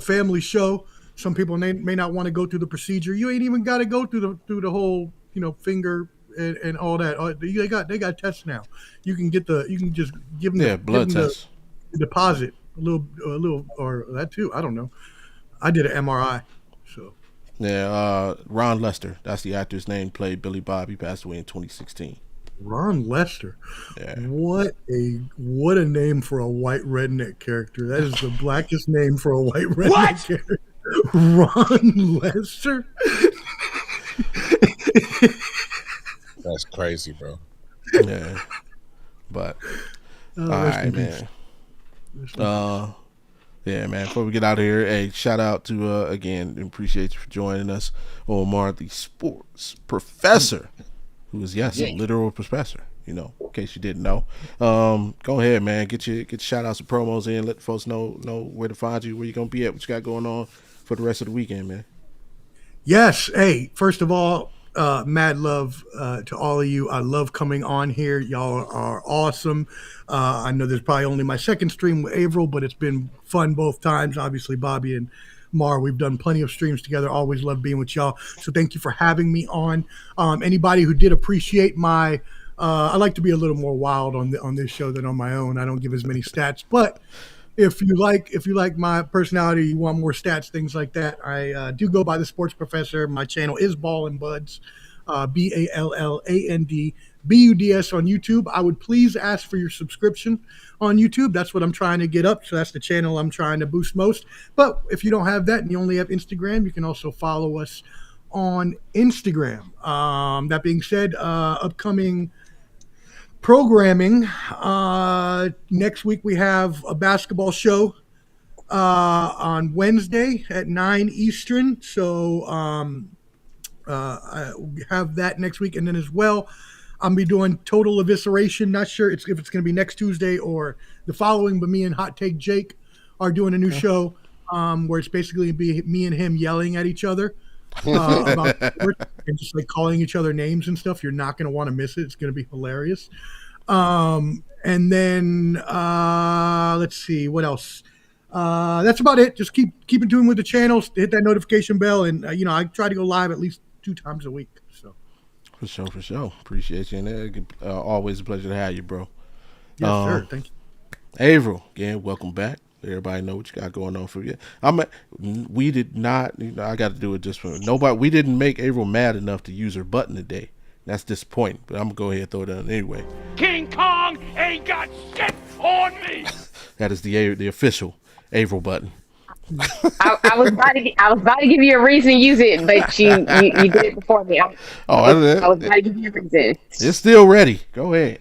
family show. Some people may not want to go through the procedure. You ain't even got to go through the whole, finger and all that. They got tests now. You can just give them blood tests. The deposit a little or that too. I don't know. I did an MRI. So yeah, Ron Lester. That's the actor's name. Played Billy Bob. He passed away in 2016. Ron Lester. Yeah. What a name for a white redneck character. That is the blackest name for a white redneck character. Ron Lester. That's crazy, bro. Yeah. But all right, man. Yeah, man. Before we get out of here, hey, shout out to again, appreciate you for joining us, Omar, the sports professor, who is a literal professor. In case you didn't know. Go ahead, man. Get your shout outs and promos in. Let folks know where to find you, where you're gonna be at, what you got going on for the rest of the weekend, man. Yes. Hey, first of all, mad love to all of you. I love coming on here. Y'all are awesome. I know there's probably only my second stream with Averill, but it's been fun both times. Obviously, Bobby and Mar, we've done plenty of streams together. Always love being with y'all. So thank you for having me on. Anybody who did appreciate my I like to be a little more wild on this show than on my own. I don't give as many stats, but if you like my personality, you want more stats, things like that, I do go by the Sports Professor. My channel is Ball and Buds, BALLAND BUDS on YouTube. I would please ask for your subscription on YouTube. That's what I'm trying to get up. So that's the channel I'm trying to boost most. But if you don't have that and you only have Instagram, you can also follow us on Instagram. That being said, upcoming programming, next week we have a basketball show on Wednesday at 9 Eastern. So I have that next week. And then as well, I'll be doing Total Evisceration. Not sure if it's going to be next Tuesday or the following, but me and Hot Take Jake are doing a new show where it's basically be me and him yelling at each other about sports and just like calling each other names and stuff. You're not going to want to miss it. It's going to be hilarious. And then let's see what else. That's about it. Just keep in tune with the channels. Hit that notification bell, and I try to go live at least 2 times a week. So for sure. Appreciate you, and always a pleasure to have you, bro. Yes, sir. Thank you. Averill, again, welcome back. Everybody know what you got going on for you. We did not. I got to do it just for nobody. We didn't make Averill mad enough to use her button today. That's disappointing, but I'm gonna go ahead and throw it on anyway. King Kong ain't got shit on me. That is the official Averill button. I was about to give you a reason to use it, but you did it before me. I was about to give you a reason. It's still ready. Go ahead.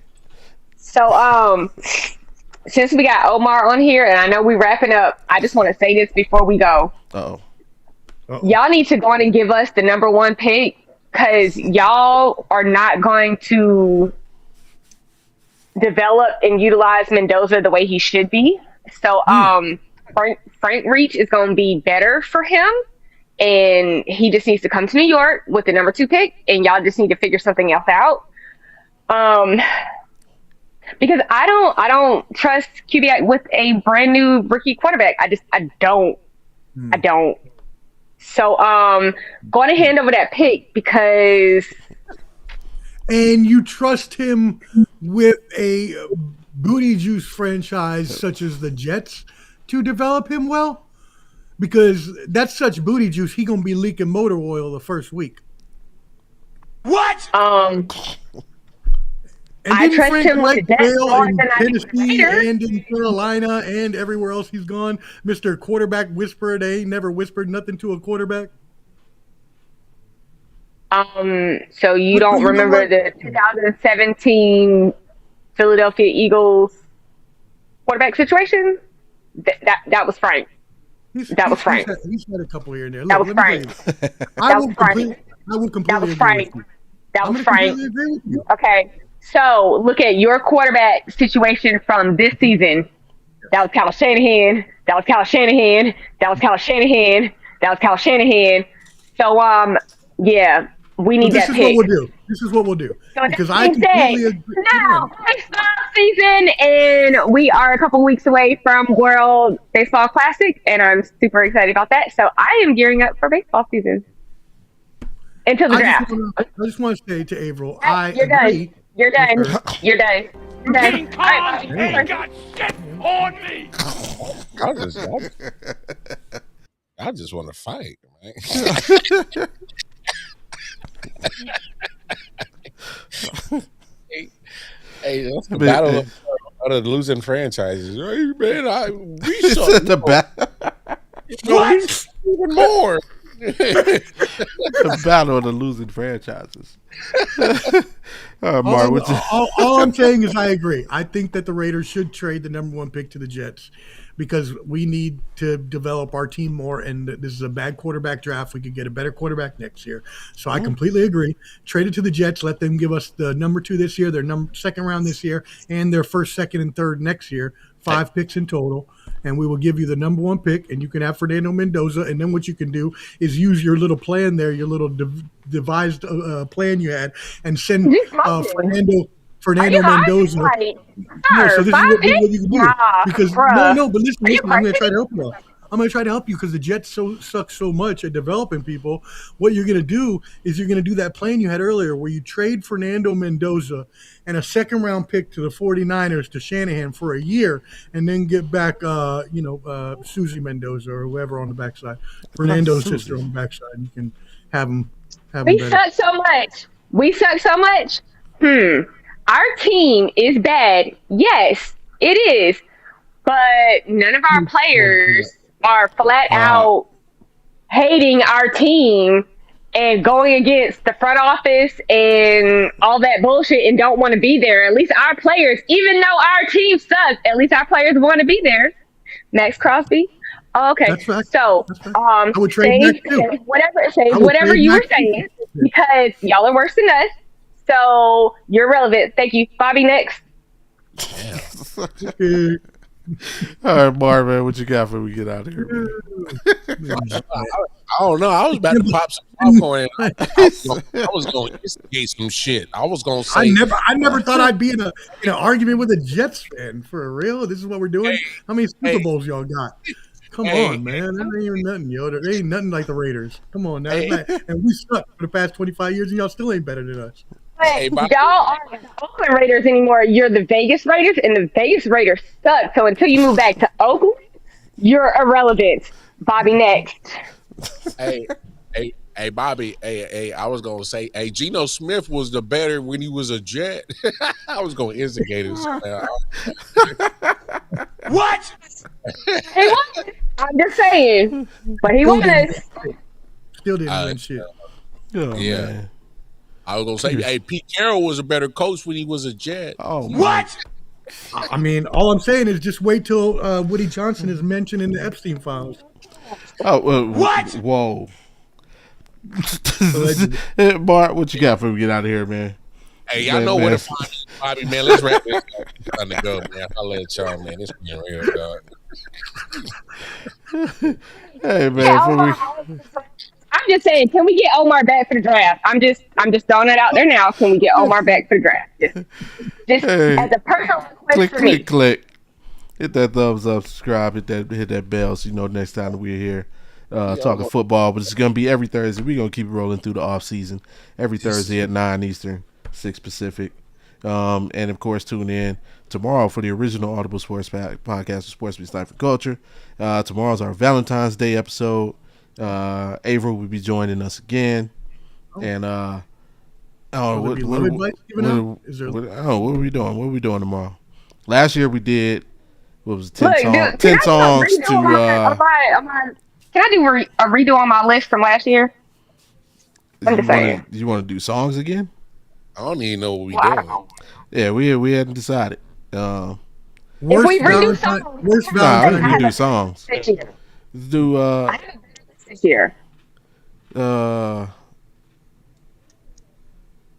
So since we got Omar on here, and I know we're wrapping up, I just want to say this before we go. Y'all need to go on and give us the number 1 pick, because y'all are not going to develop and utilize Mendoza the way he should be. So Frank Reach is going to be better for him, and he just needs to come to New York with the number 2 pick, and y'all just need to figure something else out. Because I don't trust QB with a brand new rookie quarterback. I don't. I don't. So going to hand over that pick because. And you trust him with a booty juice franchise such as the Jets to develop him well? Because that's such booty juice, he gonna be leaking motor oil the first week. What? And I trust Frank him with the Jets more in than I do Tennessee the Raiders. and in Carolina and everywhere else he's gone, Mr. Quarterback Whisperer. They ain't never whispered nothing to a quarterback. So you don't remember the 2017 Philadelphia Eagles quarterback situation? That was Frank. That was Frank. He's had a couple here and there. That was Frank. I will completely That was Frank. agree with you. That was Frank. Agree with you. Okay, so look at your quarterback situation from this season. That was Kyle Shanahan. That was Kyle Shanahan. That was Kyle Shanahan. That was Kyle Shanahan. So yeah, we need that pick. This is what we'll do. So because I completely agree. Now, baseball season, and we are a couple weeks away from World Baseball Classic, and I'm super excited about that. So I am gearing up for baseball season until the draft. I just want to say to Averill, You're agree. done. You're done. You're done. You're done. King Kong ain't got shit on me. I just want to fight, man. Hey, that's the battle of the losing franchises. Hey, man, we saw the battle. even more. The battle of the losing franchises. Mark, all I'm saying is I agree. I think that the Raiders should trade the number 1 pick to the Jets because we need to develop our team more, and this is a bad quarterback draft. We could get a better quarterback next year. So I completely agree. Trade it to the Jets. Let them give us the number 2 this year, their second round this year, and their first, second, and third next year. 5 picks in total. And we will give you the number 1 pick, and you can have Fernando Mendoza. And then what you can do is use your little plan there, your little devised plan you had, and send Fernando Mendoza. No, so this is what you can do. Because but listen, I'm going to try to help you out. I'm going to try to help you because the Jets suck so much at developing people. What you're going to do is you're going to do that plan you had earlier where you trade Fernando Mendoza and a second-round pick to the 49ers to Shanahan for a year and then get back, Susie Mendoza or whoever on the backside. Fernando's sister on the backside. You can have them. We suck so much. Our team is bad. Yes, it is. But none of our players are flat out hating our team and going against the front office and all that bullshit and don't want to be there. At least our players, even though our team sucks, at least our players want to be there. Max Crosby. Oh, okay. So, I would trade whatever you were saying, because y'all are worse than us. So you're relevant. Thank you. Bobby, next. All right, Marvin, what you got before we get out of here, man? I don't know. I was about to pop some popcorn. I was going to instigate some shit. I was going to say. I never thought I'd be in an argument with a Jets fan. For real? This is what we're doing? How many Super Bowls y'all got? Come on, man. That ain't even nothing, yo. There ain't nothing like the Raiders. Come on now. And we suck for the past 25 years, and y'all still ain't better than us. Y'all aren't the Oakland Raiders anymore. You're the Vegas Raiders, and the Vegas Raiders suck. So until you move back to Oakland, you're irrelevant. Bobby, next. Hey, Bobby. Hey, I was gonna say, Geno Smith was the better when he was a Jet. I was gonna instigate him. What? He was. I'm just saying, but he was. Still didn't win shit. Man. I was gonna say, Pete Carroll was a better coach when he was a Jet. Oh, what? I mean, all I'm saying is just wait till Woody Johnson is mentioned in the Epstein files. Oh, what? Whoa. Bart, what you got before we get out of here, man? Hey, y'all know where to find me, Bobby, man. Let's wrap this up. It's time to go, man. I'll let y'all, man. It's been real, dog. Hey, man. I'm just saying, can we get Omar back for the draft? I'm just throwing it out there now. Can we get Omar back for the draft? Just as a personal request click. Hit that thumbs up, subscribe, hit that bell so you know next time that we're here talking football. But it's gonna be every Thursday. We're gonna keep it rolling through the off season. Every Thursday at 9 Eastern, 6 Pacific. And of course, tune in tomorrow for the original Audible Sports Podcast with Sports Meets Life and Culture. Tomorrow's our Valentine's Day episode. Averill will be joining us again. And what are we doing? What are we doing tomorrow? Last year we did what was it, 10 songs to can I do a redo on my list from last year? I'm just saying. You want to do songs again? I don't even know what we doing. Yeah, we hadn't decided. If we redo songs, we can do songs. Let's do this year. I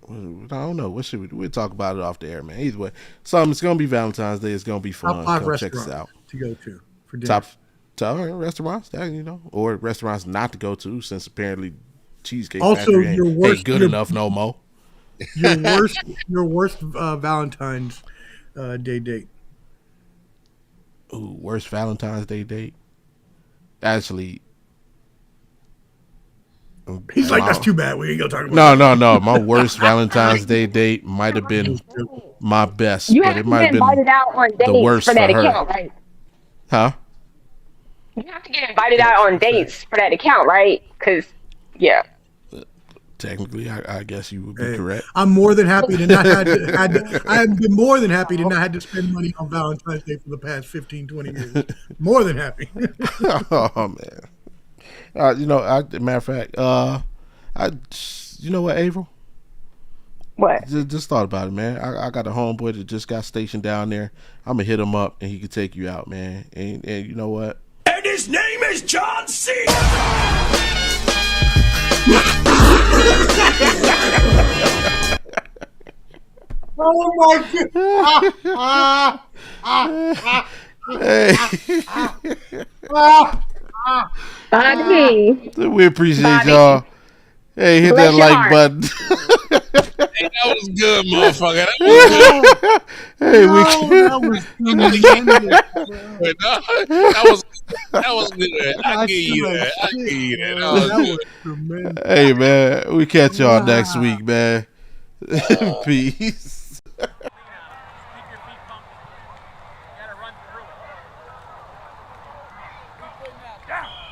don't know. What should we do? We'll talk about it off the air, man. Either way, it's gonna be Valentine's Day. It's gonna be fun. Top 5 Come check us out. To go to for dinner. Top restaurants, or restaurants not to go to, since apparently Cheesecake also, Factory ain't good enough no more. Your worst Valentine's Day date. Ooh, worst Valentine's Day date. Actually, he's like, that's too bad. We ain't gonna talk about No. My worst Valentine's Day date might have been my best, but it might have been invited out on dates the worst for that her. account, right? Huh? You have to get invited out on dates for that account, right? Because, yeah. Technically, I guess you would be correct. I'm more than happy to not I've been more than happy to not have to spend money on Valentine's Day for the past 15, 20 years. More than happy. Oh, man. Matter of fact, you know what, April? What? Just thought about it, man. I got a homeboy that just got stationed down there. I'm gonna hit him up and he can take you out, man. And you know what? And his name is John C. Oh my god! Hey, Bobby. we appreciate Bobby. y'all. Hey, hit Bless that your like heart. button. Hey, that was good, motherfucker. That was good. Hey, that was tremendous. That was good. I give you that. I give you that. That was That good. was tremendous. Hey, man, we catch y'all Wow. next week, man. Peace. Keep your feet pumping. You gotta run through it.